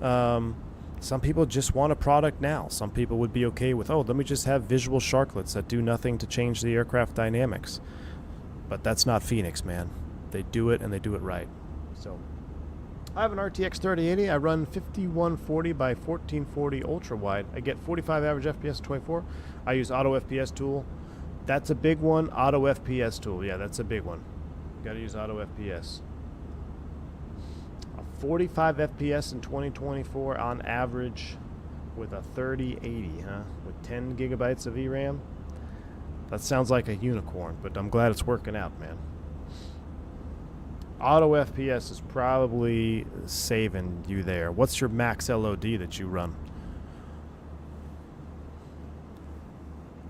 Some people just want a product now. Some people would be okay with, let me just have visual sharklets that do nothing to change the aircraft dynamics. But that's not Phoenix, man. They do it, and they do it right. So, I have an RTX 3080. I run 5140 by 1440 ultra wide. I get 45 average FPS 24. I use Auto FPS tool. That's a big one. Auto FPS tool. Yeah, that's a big one. Got to use Auto FPS. 45 FPS in 2024 on average with a 3080, huh? With 10 gigabytes of VRAM. That sounds like a unicorn, but I'm glad it's working out, man. Auto FPS is probably saving you there. What's your max LOD that you run?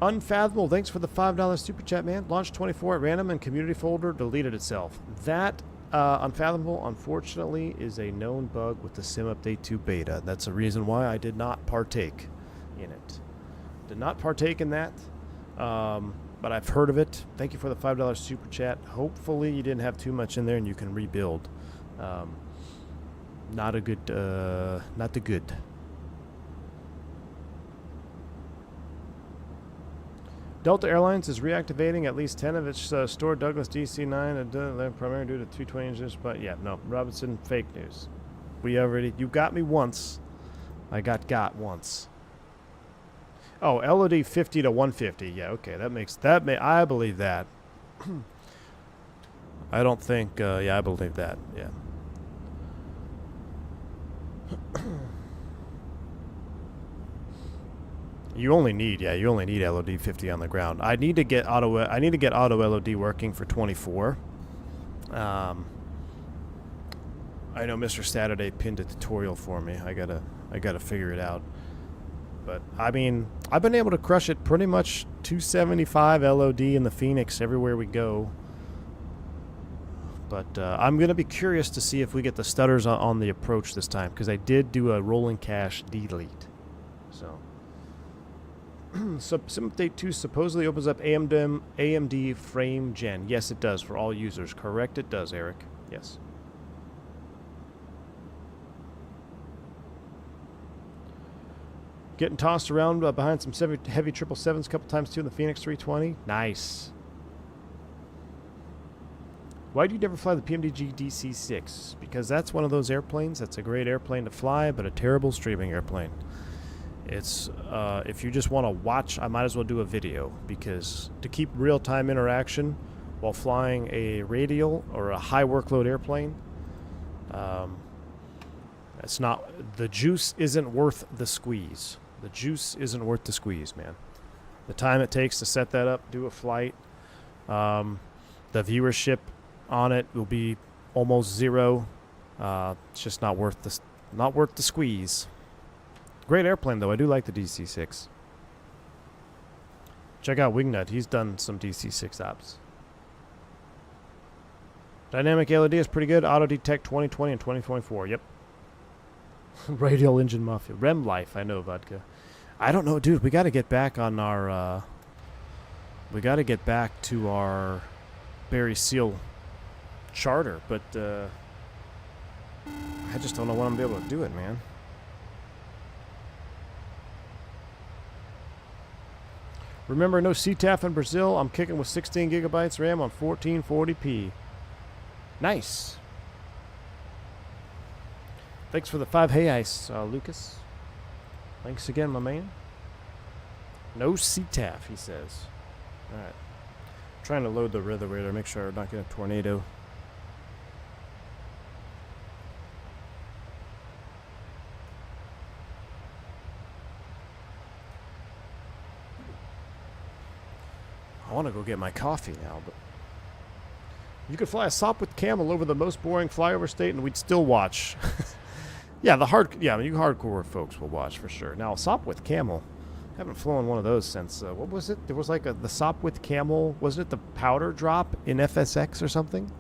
Unfathomable, thanks for the $5 super chat, man. Launched 24 at random and community folder deleted itself. That Unfathomable, unfortunately, is a known bug with the Sim Update 2 beta. That's the reason why I did not partake in it. Did not partake in that, but I've heard of it. Thank you for the $5 super chat. Hopefully you didn't have too much in there and you can rebuild. Not the good. Delta Airlines is reactivating at least 10 of its stored Douglas DC-9 primarily due to 220 engines, but yeah, no, Robinson, fake news. You got me once. I got once. Oh, LOD 50 to 150. Yeah, okay, I believe that. I don't think, yeah, I believe that, yeah. You only need LOD 50 on the ground. I need to get auto LOD working for 24. I know Mr. Saturday pinned a tutorial for me. I gotta figure it out. But I mean, I've been able to crush it pretty much 275 LOD in the Fenix everywhere we go. But I'm gonna be curious to see if we get the stutters on the approach this time, because I did do a rolling cache delete. So. Sim Update 2 supposedly opens up AMD frame gen. Yes, it does for all users. Correct, it does, Eric. Yes. Getting tossed around behind some heavy 777s a couple times too in the Fenix 320. Nice. Why do you never fly the PMDG DC-6? Because that's one of those airplanes. That's a great airplane to fly, but a terrible streaming airplane. It's if you just want to watch, I might as well do a video, because to keep real-time interaction while flying a radial or a high workload airplane, it's not, the juice isn't worth the squeeze. The juice isn't worth the squeeze, man. The time it takes to set that up, do a flight, the viewership on it will be almost zero. It's just not worth the squeeze. Great airplane, though. I do like the DC-6. Check out Wingnut. He's done some DC-6 ops. Dynamic LOD is pretty good. Auto detect 2020 and 2024. Yep. Radial engine mafia. REM life. I know, Vodka. I don't know, dude. We got to get back on our... we got to get back to our Barry Seal charter, but I just don't know when I'm going to be able to do it, man. Remember, no CTAF in Brazil. I'm kicking with 16 gigabytes RAM on 1440p. Nice. Thanks for the 5 hey ice, Lucas. Thanks again, my man. No CTAF, he says. All right. Trying to load the radar, make sure I'm not getting a tornado. I want to go get my coffee now, but you could fly a SOP with camel over the most boring flyover state and we'd still watch. Yeah, you hardcore folks will watch for sure. Now, SOP with camel, haven't flown one of those since, what was it? There was like the SOP with camel, wasn't it the powder drop in FSX or something?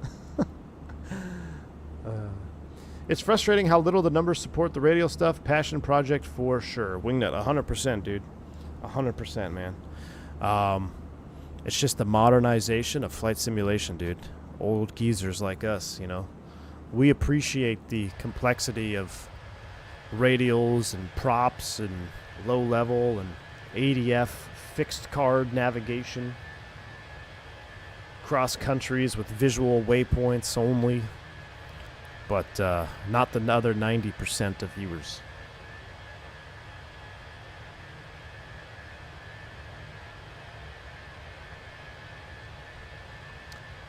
It's frustrating how little the numbers support the radial stuff. Passion project for sure. Wingnut, 100%, dude. 100%, man. It's just the modernization of flight simulation, dude. Old geezers like us, you know. We appreciate the complexity of radials and props and low level and ADF, fixed card navigation, cross countries with visual waypoints only, but not the other 90% of viewers.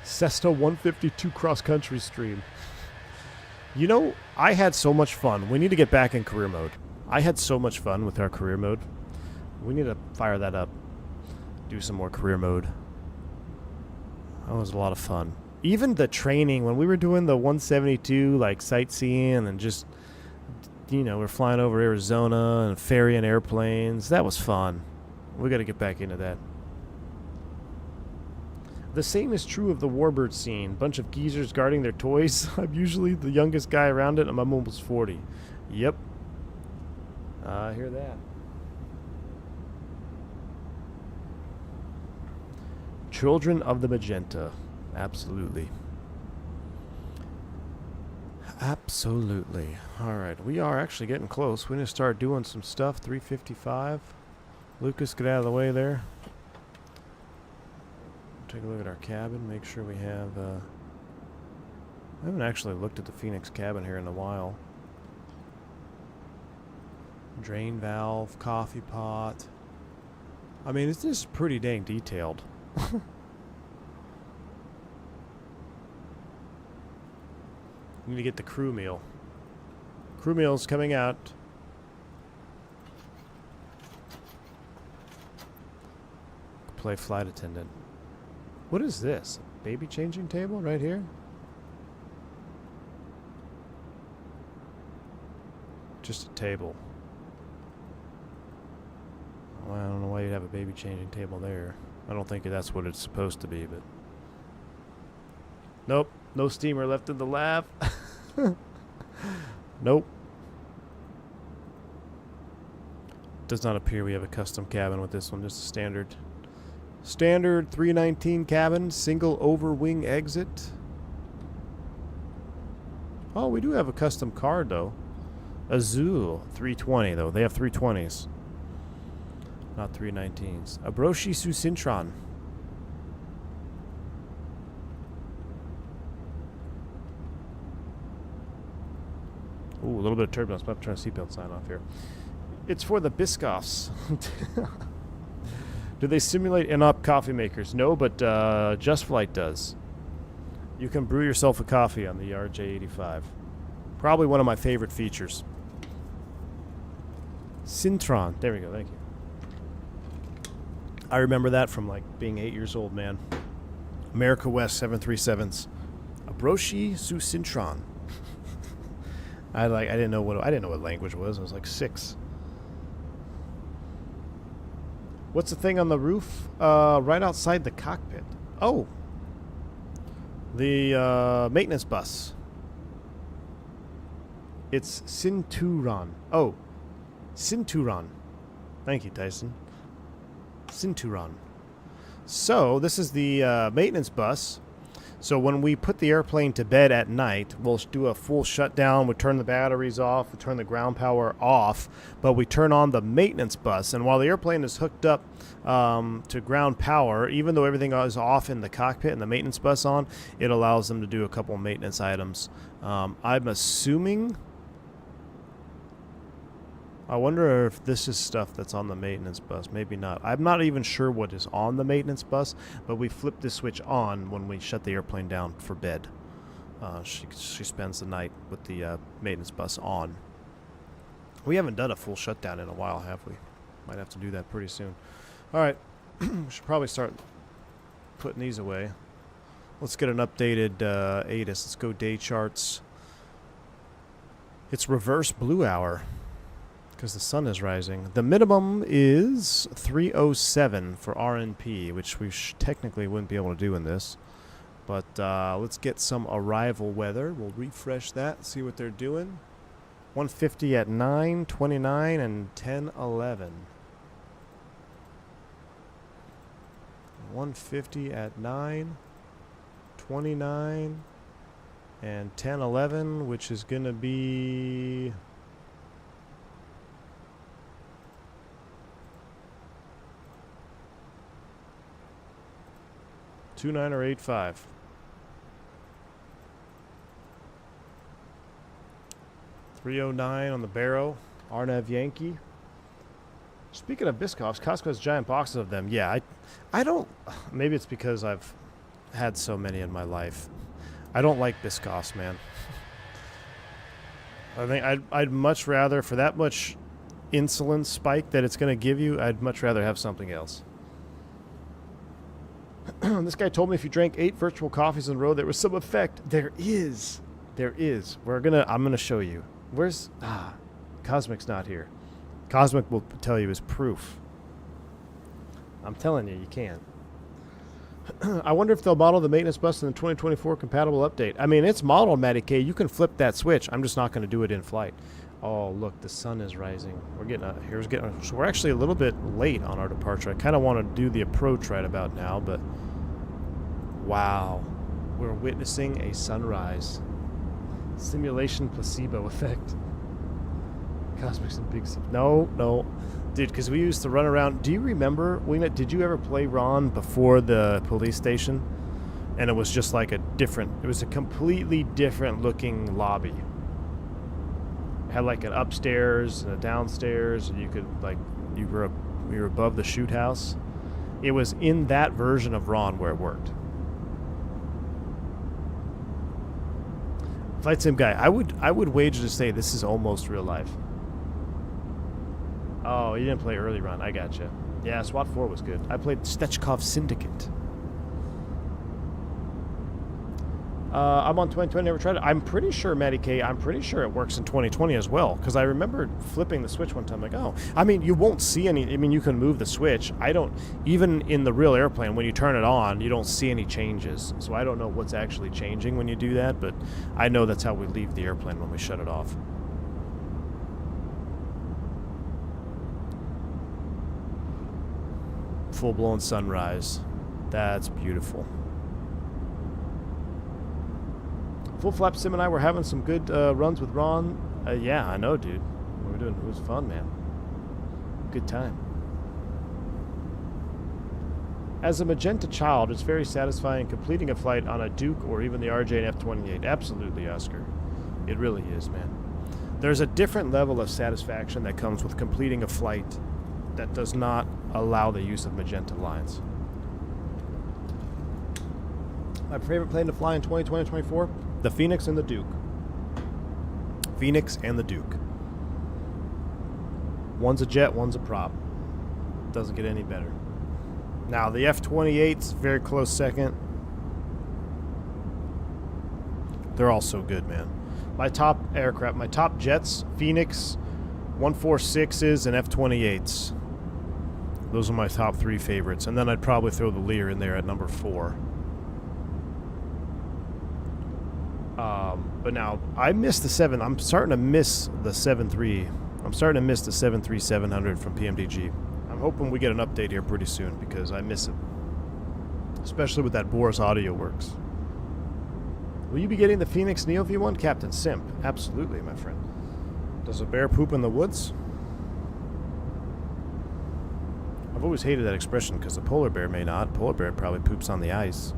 Cessna 152 cross-country stream. You know, I had so much fun. We need to get back in career mode. I had so much fun with our career mode. We need to fire that up. Do some more career mode. That was a lot of fun. Even the training, when we were doing the 172, like sightseeing and just, you know, we're flying over Arizona and ferrying airplanes. That was fun. We got to get back into that. The same is true of the Warbird scene. Bunch of geezers guarding their toys. I'm usually the youngest guy around it, and I'm almost 40. Yep. I hear that. Children of the Magenta. Absolutely. Absolutely. Alright, we are actually getting close. We need to start doing some stuff. 355. Lucas, get out of the way there. Take a look at our cabin. Make sure we have... I haven't actually looked at the Fenix cabin here in a while. Drain valve, coffee pot. I mean, it's just pretty dang detailed. Need to get the crew meal. Crew meal's coming out. Play flight attendant. What is this? A baby changing table right here? Just a table. Well, I don't know why you'd have a baby changing table there. I don't think that's what it's supposed to be, but... Nope. No steamer left in the lab. Nope. Does not appear we have a custom cabin with this one. Just a standard 319 cabin, single over wing exit. Oh, we do have a custom card though. Azul 320 though. They have 320s, not 319s. Abroshi Susintron. Ooh, a little bit of turbulence. I'm trying to seatbelt sign off here. It's for the Biscoffs. Do they simulate in-op coffee makers? No, but Just Flight does. You can brew yourself a coffee on the RJ85. Probably one of my favorite features. Sintron. There we go. Thank you. I remember that from like being 8 years old, man. America West 737s. Abroshi Susintron. I didn't know what language was. I was like 6. What's the thing on the roof? Right outside the cockpit. Oh, the maintenance bus. It's Cinturon. Oh, Cinturon. Thank you, Tyson. Cinturon. So this is the maintenance bus. So when we put the airplane to bed at night, we'll do a full shutdown. We turn the batteries off. We turn the ground power off. But we turn on the maintenance bus. And while the airplane is hooked up to ground power, even though everything is off in the cockpit and the maintenance bus on, it allows them to do a couple of maintenance items. I'm assuming... I wonder if this is stuff that's on the maintenance bus. Maybe not. I'm not even sure what is on the maintenance bus, but we flip this switch on when we shut the airplane down for bed. She spends the night with the maintenance bus on. We haven't done a full shutdown in a while, have we? Might have to do that pretty soon. All right. We should probably start putting these away. Let's get an updated ATIS. Let's go day charts. It's reverse blue hour, because the sun is rising. The minimum is 307 for RNP, which we technically wouldn't be able to do in this. But let's get some arrival weather. We'll refresh that, see what they're doing. 150 at 9, 29, and 10, 11. 150 at 9, 29, and 10, 11, which is going to be... 29 or 85. $309 on the Barrow. Arnav Yankee. Speaking of Biscoffs, Costco has giant boxes of them. Yeah, I don't... Maybe it's because I've had so many in my life. I don't like Biscoffs, man. I think I'd much rather, for that much insulin spike that it's going to give you, I'd much rather have something else. This guy told me if you drank 8 virtual coffees in a row, there was some effect. There is. There is. I'm gonna show you. Where's Cosmic's not here. Cosmic will tell you his proof. I'm telling you, you can. I wonder if they'll model the maintenance bus in the 2024 compatible update. I mean, it's modeled, Matty K. You can flip that switch. I'm just not going to do it in flight. Oh, look, the sun is rising. We're getting so we're actually a little bit late on our departure. I kind of want to do the approach right about now, but wow, we're witnessing a sunrise. Simulation placebo effect. Cosmics and big. No, dude. Because we used to run around. Do you remember? Did you ever play Ron before the police station? And it was just like it was a completely different looking lobby. It had like an upstairs and a downstairs, and you could you were above the shoot house. It was in that version of Ron where it worked. Flight sim guy, I would wager to say this is almost real life. Oh, you didn't play early run. I gotcha. Yeah, SWAT 4 was good. I played Stechkov Syndicate. I'm on 2020, never tried it. I'm pretty sure, Matty K, I'm pretty sure it works in 2020 as well. Because I remember flipping the switch one time, like, oh. I mean, you won't see any, I mean, you can move the switch. Even in the real airplane, when you turn it on, you don't see any changes. So I don't know what's actually changing when you do that, but I know that's how we leave the airplane when we shut it off. Full-blown sunrise. That's beautiful. Full Flap Sim and I were having some good runs with Ron. Yeah, I know, dude. It was fun, man. Good time. As a Magenta child, it's very satisfying completing a flight on a Duke or even the RJ and F-28. Absolutely, Oscar. It really is, man. There's a different level of satisfaction that comes with completing a flight that does not allow the use of Magenta lines. My favorite plane to fly in 2020-24? The Fenix and the Duke. Fenix and the Duke. One's a jet, one's a prop. Doesn't get any better. Now, the F-28's very close second. They're all so good, man. My top aircraft, my top jets, Fenix, 146s, and F-28s. Those are my top 3 favorites. And then I'd probably throw the Lear in there at number 4. But now, I miss the 7. I'm starting to miss the 7.3. I'm starting to miss the 73700 from PMDG. I'm hoping we get an update here pretty soon because I miss it. Especially with that Boris Audio Works. Will you be getting the Phoenix Neo V1? Captain Simp. Absolutely, my friend. Does a bear poop in the woods? I've always hated that expression because the polar bear may not. Polar bear probably poops on the ice.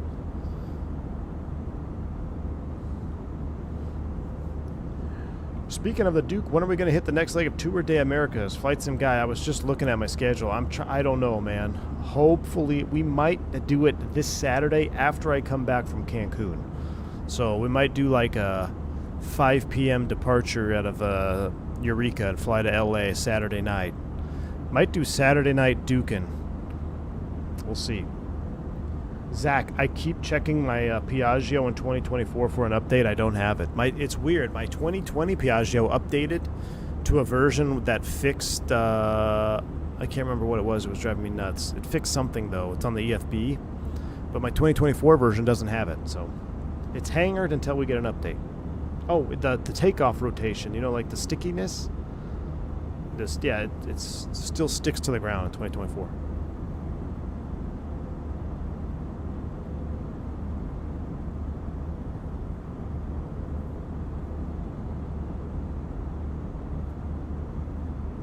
Speaking of the Duke, when are we going to hit the next leg of Tour de Americas? Flight Sim guy, I was just looking at my schedule. I don't know, man. Hopefully, we might do it this Saturday after I come back from Cancun. So we might do like a 5 p.m. departure out of Eureka and fly to L.A. Saturday night. Might do Saturday night Dukin. We'll see. Zach, I keep checking my Piaggio in 2024 for an update. I don't have it. It's weird. My 2020 Piaggio updated to a version that fixed... I can't remember what it was. It was driving me nuts. It fixed something, though. It's on the EFB. But my 2024 version doesn't have it, so... It's hangared until we get an update. Oh, the takeoff rotation. You know, like the stickiness? It still sticks to the ground in 2024.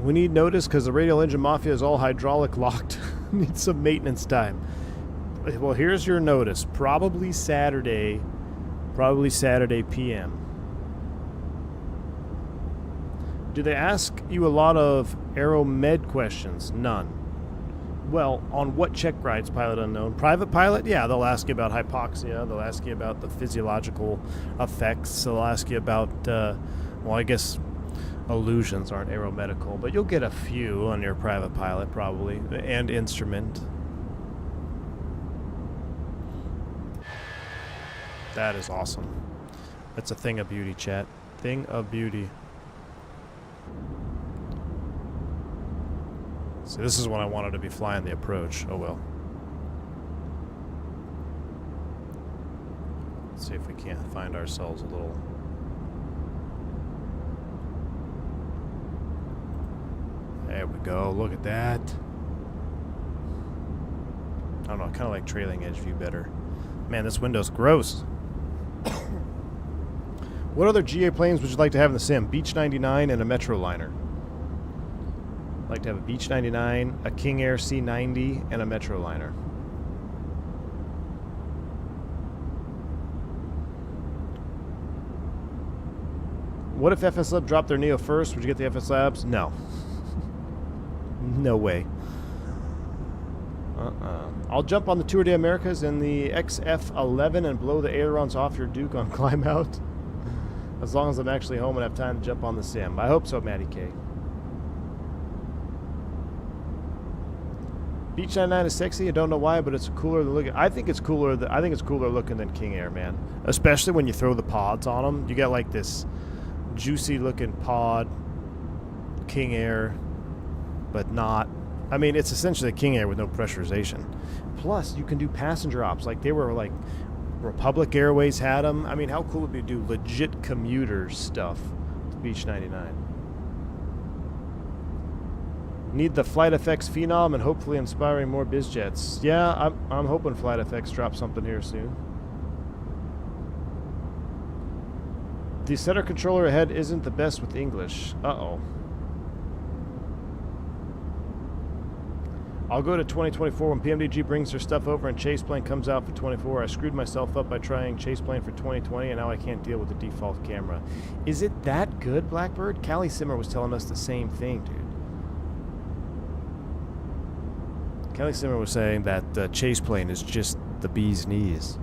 We need notice because the radial engine mafia is all hydraulic locked. Needs some maintenance time. Well, here's your notice. Probably Saturday PM. Do they ask you a lot of aeromed questions? None. Well, on what check rides, pilot unknown? Private pilot? Yeah, they'll ask you about hypoxia. They'll ask you about the physiological effects. They'll ask you about, well, I guess illusions aren't aeromedical, but you'll get a few on your private pilot probably, and instrument. That is awesome. That's a thing of beauty, chat. Thing of beauty. See, this is when I wanted to be flying the approach. Oh well. Let's see if we can't find ourselves a little... There we go. Look at that. I don't know. I kind of like trailing edge view better. Man, this window's gross. What other GA planes would you like to have in the sim? Beech 99 and a Metroliner. I'd like to have a Beech 99, a King Air C90, and a Metroliner. What if FS Lab dropped their Neo first? Would you get the FS Labs? No. No way. I'll jump on the Tour de Americas in the XF11 and blow the ailerons off your Duke on climb out. As long as I'm actually home and have time to jump on the sim. I hope so, Matty K. Beech 99 is sexy. I don't know why, but it's cooler looking. I think it's cooler. I think it's cooler looking than King Air, man. Especially when you throw the pods on them. You get like this juicy looking pod, King Air, but not. I mean, it's essentially a King Air with no pressurization. Plus, you can do passenger ops. Like, they were like, Republic Airways had them. I mean, how cool would it be to do legit commuter stuff with Beech 99? Need the Flight Effects Phenom and hopefully inspiring more biz jets. Yeah, I'm hoping Flight Effects drop something here soon. The center controller ahead isn't the best with English. Uh-oh. I'll go to 2024 when PMDG brings their stuff over and Chase Plane comes out for 24. I screwed myself up by trying Chase Plane for 2020 and now I can't deal with the default camera. Is it that good, Blackbird? Callie Simmer was telling us the same thing, dude. Callie Simmer was saying that Chase Plane is just the bee's knees.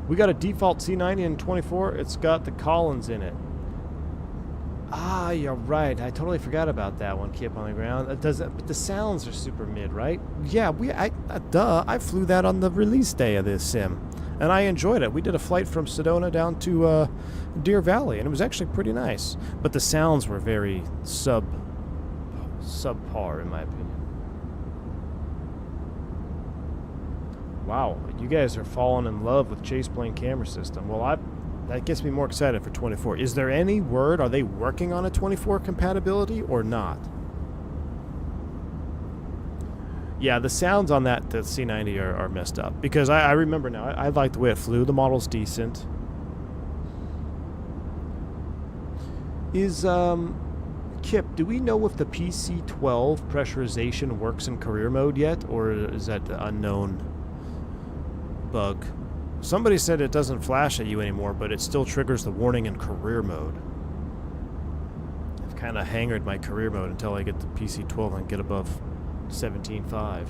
We got a default C90 in 24. It's got the Collins in it. Ah, you're right. I totally forgot about that one. Keep on the ground. It does, but the sounds are super mid, right? Yeah, I flew that on the release day of this sim, and I enjoyed it. We did a flight from Sedona down to Deer Valley, and it was actually pretty nice. But the sounds were very subpar, in my opinion. Wow, you guys are falling in love with Chase Plane camera system. Well, that gets me more excited for 24. Is there any word? Are they working on a 24 compatibility or not? Yeah, the sounds on that the C90 are messed up. Because I remember now, I like the way it flew. The model's decent. Is, Kip, do we know if the PC-12 pressurization works in career mode yet? Or is that the unknown bug? Somebody said it doesn't flash at you anymore, but it still triggers the warning in career mode. I've kind of hangered my career mode until I get the PC-12 and get above 17.5.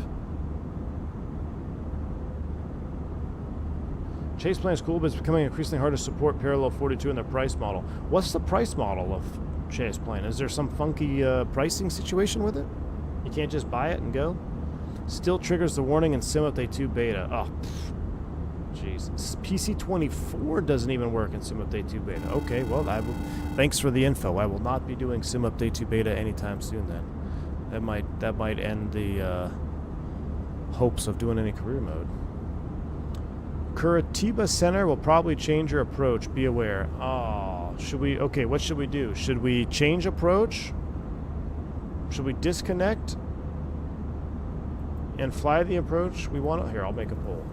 Chase Plane is cool, but it's becoming increasingly hard to support Parallel 42 in their price model. What's the price model of Chase Plane? Is there some funky pricing situation with it? You can't just buy it and go? Still triggers the warning in SimUpdate 2 beta. Oh, jeez. PC-24 doesn't even work in SimUpdate 2 beta. Okay, well, thanks for the info. I will not be doing SimUpdate 2 beta anytime soon then. That might end the hopes of doing any career mode. Curitiba Center will probably change your approach. Be aware. Oh, should we... Okay, what should we do? Should we change approach? Should we disconnect and fly the approach we want? Here, I'll make a poll.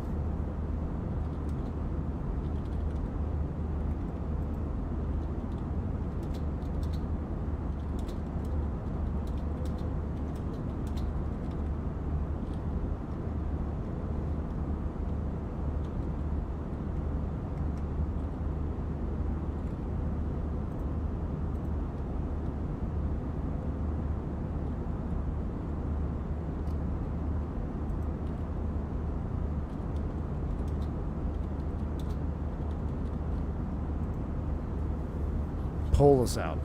Pull us out.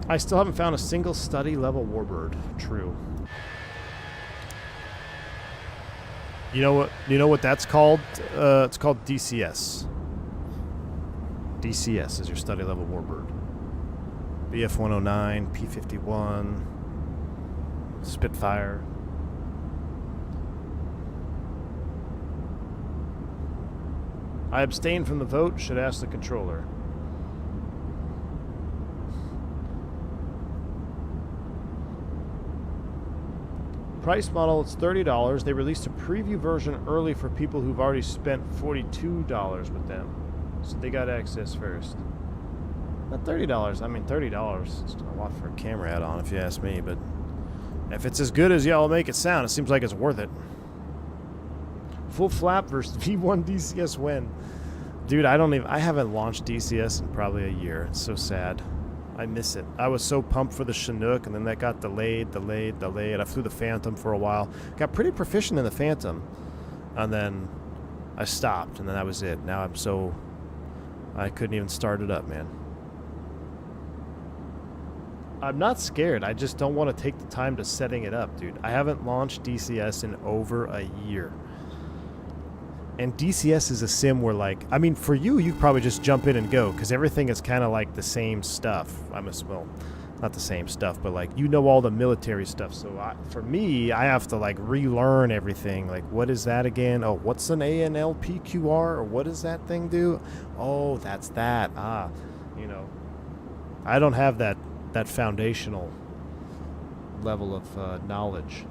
I still haven't found a single study level warbird. True. You know what? You know what that's called? It's called DCS. DCS is your study level warbird. BF 109, P51, Spitfire. I abstain from the vote. Should ask the controller. Price model, it's $30. They released a preview version early for people who've already spent $42 with them. So they got access first. Not $30. I mean, $30 is a lot for a camera add-on, if you ask me. But if it's as good as y'all make it sound, it seems like it's worth it. Full flap versus V1 DCS when? Dude, I haven't launched DCS in probably a year. It's so sad. I miss it. I was so pumped for the Chinook, and then that got delayed. I flew the Phantom for a while. Got pretty proficient in the Phantom. And then I stopped, and then that was it. Now I couldn't even start it up, man. I'm not scared. I just don't want to take the time to setting it up, dude. I haven't launched DCS in over a year. And DCS is a sim where, like, I mean, for you, you probably just jump in and go, because everything is kind of like the same stuff. Well, not the same stuff, but, like, you know all the military stuff. So, for me, I have to, like, relearn everything. Like, what is that again? Oh, what's an ANLPQR? Or what does that thing do? Oh, that's that. You know. I don't have that foundational level of knowledge.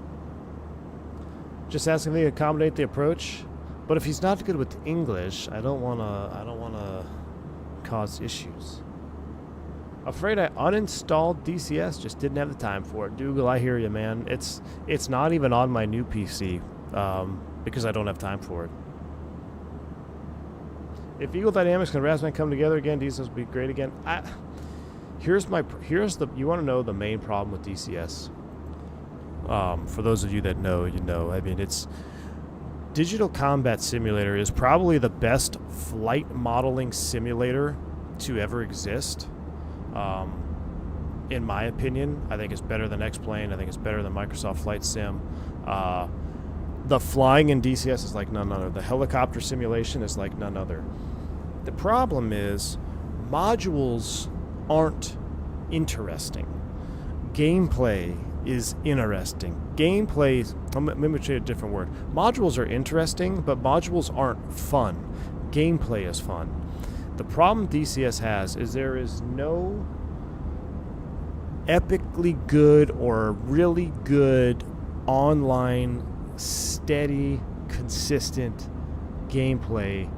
Just asking me to accommodate the approach. But if he's not good with English, I don't wanna cause issues. Afraid I uninstalled DCS, just didn't have the time for it. Dougal, I hear you, man. It's not even on my new PC because I don't have time for it. If Eagle Dynamics and Rasman come together again, DCS will be great again. You want to know the main problem with DCS? For those of you that know, you know. I mean, it's Digital Combat Simulator is probably the best flight modeling simulator to ever exist. In my opinion, I think it's better than X-Plane. I think it's better than Microsoft Flight Sim. The flying in DCS is like none other. The helicopter simulation is like none other. The problem is modules aren't interesting. Gameplay is interesting. Let me try a different word. Modules are interesting, but modules aren't fun. Gameplay is fun. The problem DCS has is there is no epically good or really good online, steady, consistent gameplay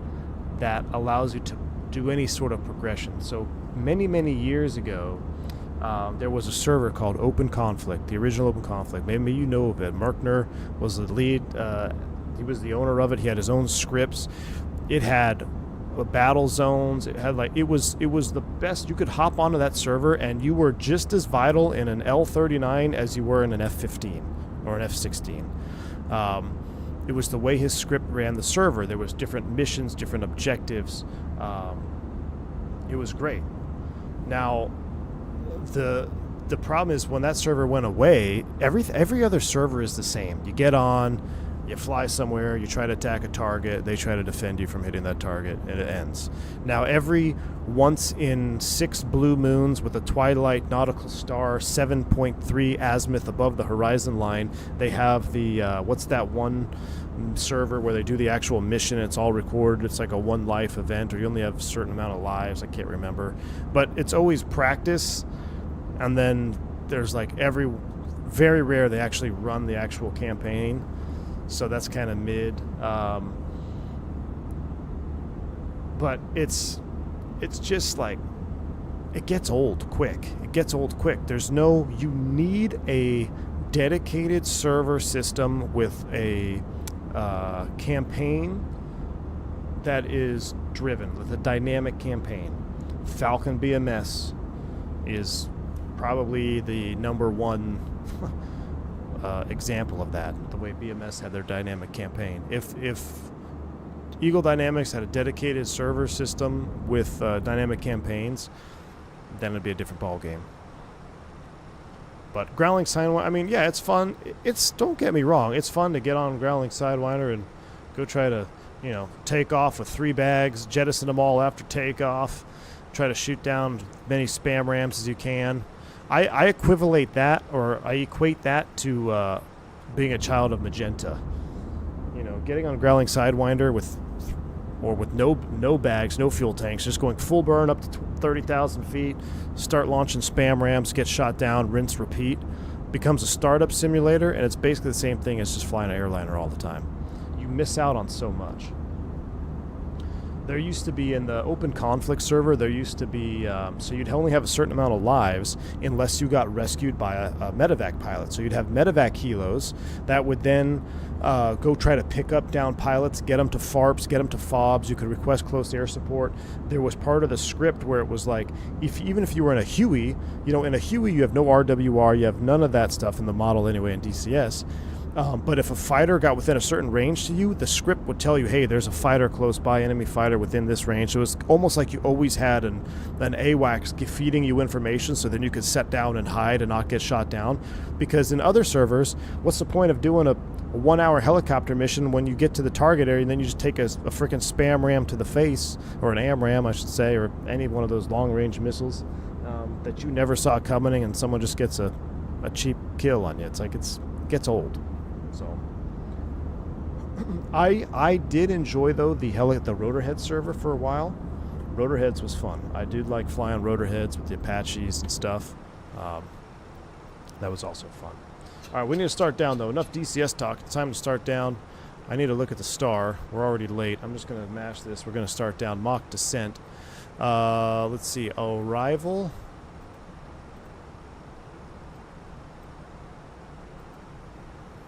that allows you to do any sort of progression. So many years ago, there was a server called Open Conflict, the original Open Conflict. Maybe you know of it. Merkner was the lead. He was the owner of it. He had his own scripts. It had battle zones. It had it was the best. You could hop onto that server and you were just as vital in an L-39 as you were in an F-15 or an F-16. It was the way his script ran the server. There was different missions, different objectives. It was great. Now, the problem is when that server went away, every other server is the same. You get on, you fly somewhere, you try to attack a target, they try to defend you from hitting that target, and it ends. Now, every once in 6 blue moons with a twilight nautical star 7.3 azimuth above the horizon line, they have the what's that one server where they do the actual mission and it's all recorded. It's like a one life event, or you only have a certain amount of lives. I can't remember, but it's always practice. And then there's very rare they actually run the actual campaign. So that's kind of mid. But it's just like, it gets old quick. There's no, you need a dedicated server system with a campaign that is driven, with a dynamic campaign. Falcon BMS is probably the number one example of that, the way BMS had their dynamic campaign. If Eagle Dynamics had a dedicated server system with dynamic campaigns, then it'd be a different ball game. But Growling Sidewinder, I mean, yeah, it's fun. It's, don't get me wrong, it's fun to get on Growling Sidewinder and go try to, you know, take off with 3 bags, jettison them all after takeoff, try to shoot down as many spam rams as you can. I equate that to being a child of Magenta. You know, getting on Growling Sidewinder with no bags, no fuel tanks, just going full burn up to 30,000 feet, start launching spam rams, get shot down, rinse, repeat, becomes a startup simulator, and it's basically the same thing as just flying an airliner all the time. You miss out on so much. There used to be, in the open conflict server, there used to be, so you'd only have a certain amount of lives unless you got rescued by a medevac pilot. So you'd have medevac helos that would then go try to pick up down pilots, get them to FARPs, get them to FOBs. You could request close air support. There was part of the script where it was like, even if you were in a Huey, you know, in a Huey you have no RWR, you have none of that stuff in the model anyway in DCS. But if a fighter got within a certain range to you, the script would tell you, hey, there's a fighter close by, enemy fighter within this range. So it was almost like you always had an AWACS feeding you information so then you could set down and hide and not get shot down. Because in other servers, what's the point of doing a 1-hour helicopter mission when you get to the target area and then you just take a freaking spam ram to the face, or an AMRAM, I should say, or any one of those long-range missiles that you never saw coming, and someone just gets a cheap kill on you. It's like it gets old. So I did enjoy, though, the Rotorhead server for a while. Rotorheads was fun. I did like flying Rotorheads with the Apaches and stuff. That was also fun. All right, we need to start down, though. Enough DCS talk. It's time to start down. I need to look at the star. We're already late. I'm just going to mash this. We're going to start down. Mock descent. Let's see. Arrival.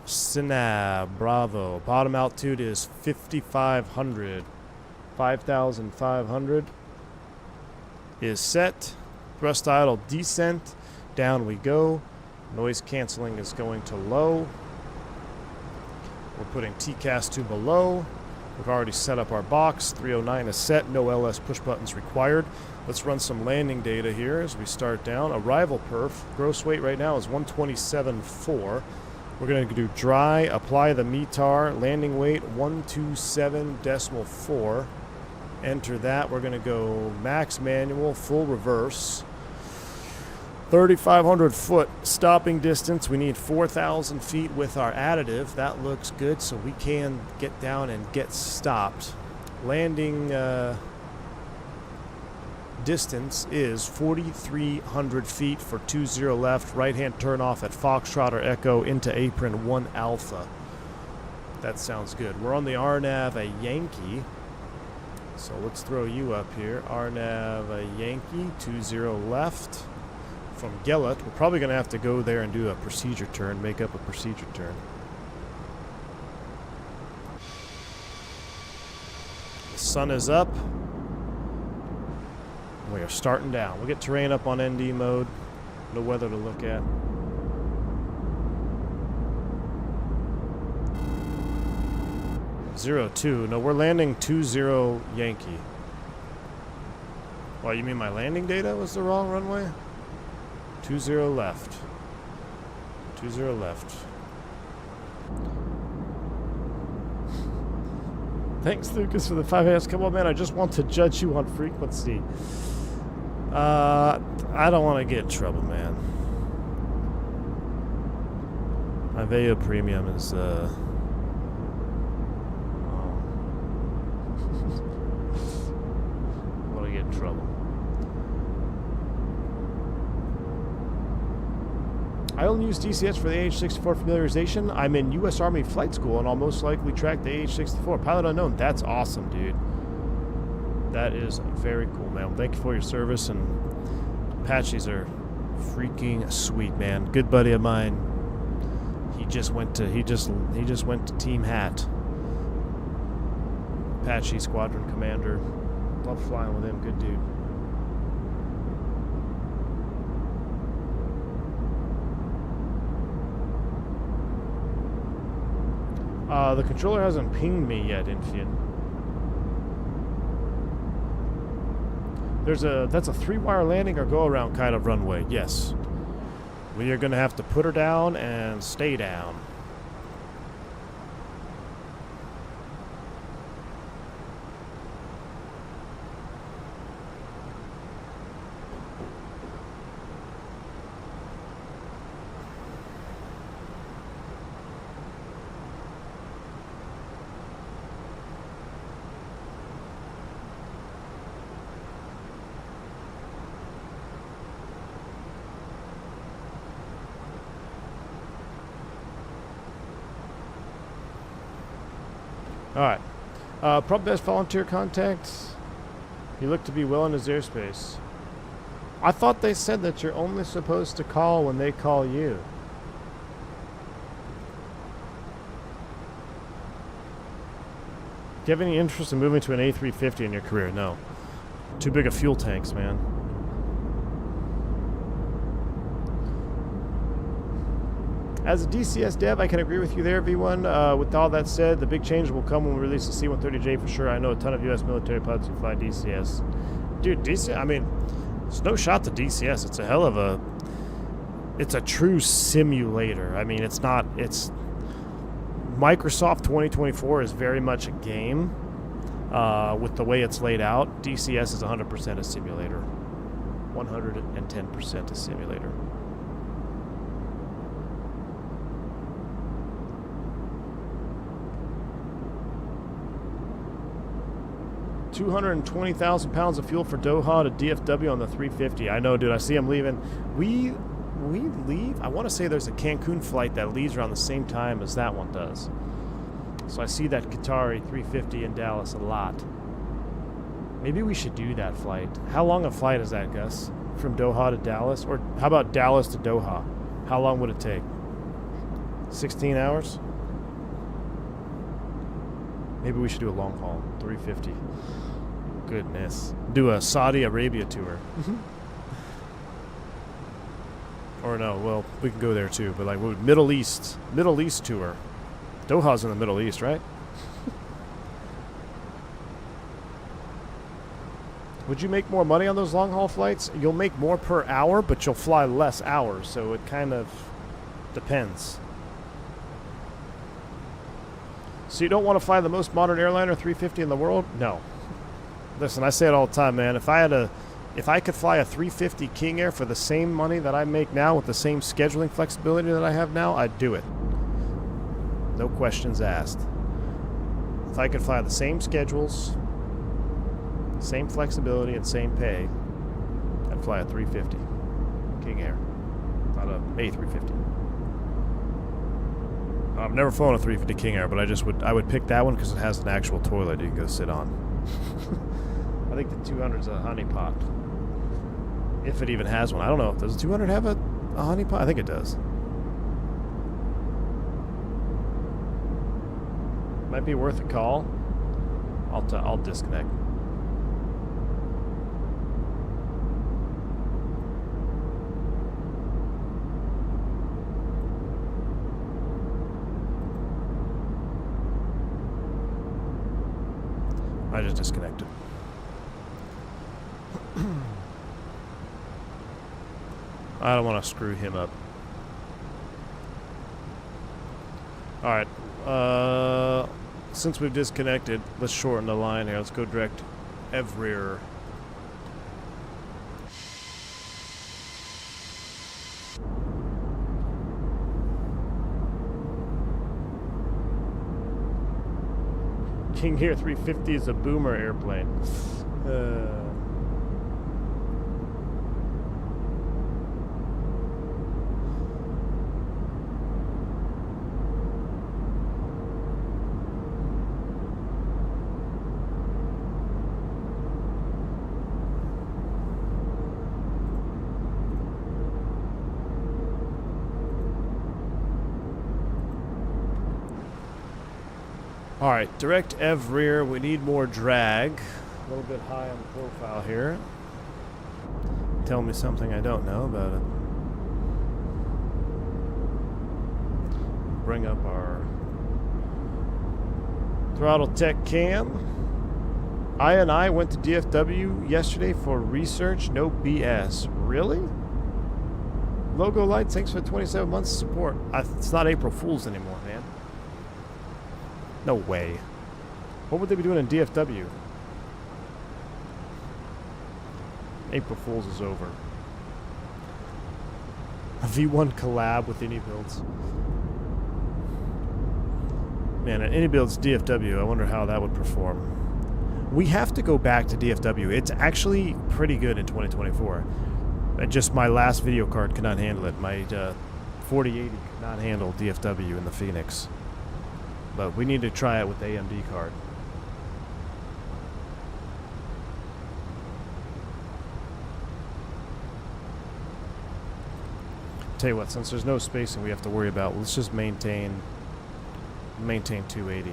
Sinab, Bravo. Bottom altitude is 5,500. 5,500 is set. Thrust idle descent. Down we go. Noise canceling is going to low. We're putting TCAS to below. We've already set up our box. 309 is set. No LS push buttons required. Let's run some landing data here as we start down. Arrival perf. Gross weight right now is 127.4. We're going to do dry, apply the METAR, landing weight 127.4. Enter that. We're going to go max manual, full reverse. 3,500 foot stopping distance. We need 4,000 feet with our additive. That looks good, so we can get down and get stopped. Landing distance is 4,300 feet for 20 left. Right-hand turn off at Foxtrot or Echo into apron 1 Alpha. That sounds good. We're on the RNAV a Yankee. So let's throw you up here. RNAV a Yankee, 20 left. From Gellet, we're probably going to have to go there and do a procedure turn, make up a procedure turn. The sun is up. We are starting down. We'll get terrain up on ND mode. No weather to look at. Zero 2. No, we're landing 20 Yankee. Well, you mean my landing data was the wrong runway? 20 left. 20 left. Thanks, Lucas, for the 5 hands. Come on, man. I just want to judge you on frequency. I don't want to get in trouble, man. My Veo premium is, I want to get in trouble. I only use DCS for the AH-64 familiarization. I'm in U.S. Army flight school, and I'll most likely track the AH-64. Pilot unknown. That's awesome, dude. That is very cool, man. Thank you for your service, and Apaches are freaking sweet, man. Good buddy of mine. He just went to Team Hat. Apache Squadron Commander. Love flying with him. Good dude. The controller hasn't pinged me yet, Infian. That's a 3-wire landing or go-around kind of runway. Yes. We are going to have to put her down and stay down. Alright. Prop desk volunteer contact. You look to be well in his airspace. I thought they said that you're only supposed to call when they call you. Do you have any interest in moving to an A350 in your career? No. Too big of fuel tanks, man. As a DCS dev, I can agree with you there, V1. With all that said, the big change will come when we release the C-130J for sure. I know a ton of U.S. military pilots who fly DCS. Dude, DCS, I mean, there's no shot to DCS. It's a hell of a... It's a true simulator. I mean, it's not... It's... Microsoft 2024 is very much a game with the way it's laid out. DCS is 100% a simulator. 110% a simulator. $220,000 of fuel for Doha to DFW on the 350. I know, dude. I see him leaving. We leave. I want to say there's a Cancun flight that leaves around the same time as that one does. So I see that Qatari 350 in Dallas a lot. Maybe we should do that flight. How long a flight is that, Gus? From Doha to Dallas? Or how about Dallas to Doha? How long would it take? 16 hours? Maybe we should do a long haul. 350. Goodness. Do a Saudi Arabia tour. Or no, well, we can go there too, but like Middle East tour. Doha's in the Middle East, right? Would you make more money on those long haul flights? You'll make more per hour, but you'll fly less hours, so it kind of depends. So you don't want to fly the most modern airliner 350 in the world? No. Listen, I say it all the time, man. If I could fly a 350 King Air for the same money that I make now with the same scheduling flexibility that I have now, I'd do it. No questions asked. If I could fly the same schedules, same flexibility, and same pay, I'd fly a 350 King Air, not a A350. I've never flown a 350 King Air, but I would pick that one because it has an actual toilet you can go sit on. I think the 200's a honeypot. If it even has one. I don't know. Does the 200 have a honeypot? I think it does. Might be worth a call. I'll disconnect. I just disconnected. I don't want to screw him up. Alright. Since we've disconnected, let's shorten the line here. Let's go direct everywhere. King Air 350 is a boomer airplane. Alright, direct Ev rear. We need more drag. A little bit high on the profile here. Tell me something I don't know about it. Bring up our Throttletek cam. I went to DFW yesterday for research. No BS. Really? Logo Lights, thanks for 27 months of support. It's not April Fool's anymore, man. No way. What would they be doing in DFW? April Fool's is over. A V1 collab with AnyBuilds. Man, at AnyBuilds DFW, I wonder how that would perform. We have to go back to DFW. It's actually pretty good in 2024. Just my last video card could not handle it. My 4080 could not handle DFW in the Fenix. But we need to try it with the AMD card. Tell you what, since there's no spacing we have to worry about, let's just maintain 280.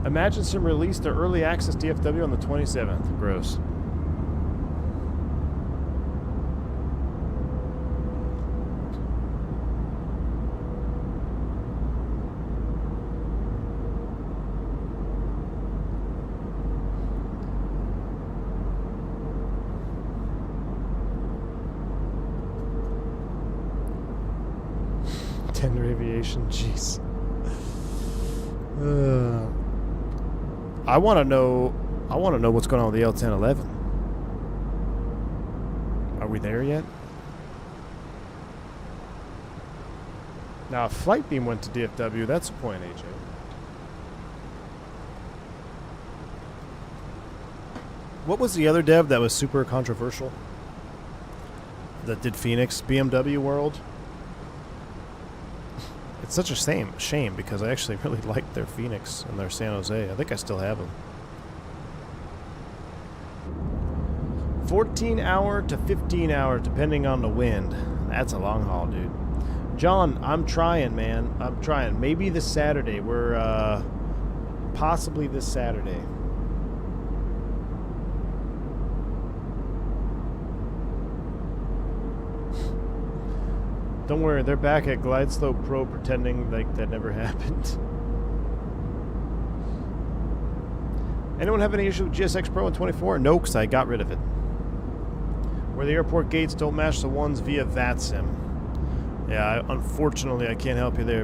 Imagine Sim released their early access DFW on the 27th. Gross. Tender Aviation, jeez. I want to know what's going on with the L1011. Are we there yet? Now, if Flight Beam went to DFW, that's a point, AJ. What was the other dev that was super controversial? That did Fenix? BMW World? It's such a shame because I actually really liked their Fenix and their San Jose. I think I still have them. 14 hour to 15 hour depending on the wind. That's a long haul, dude. John, I'm trying, man. I'm trying. Maybe this Saturday. We're possibly this Saturday. Don't worry, they're back at Glide Slope Pro pretending like that never happened. Anyone have any issue with GSX Pro in 24? No, because I got rid of it. Where the airport gates don't match the ones via VATSIM. Yeah, unfortunately, I can't help you there.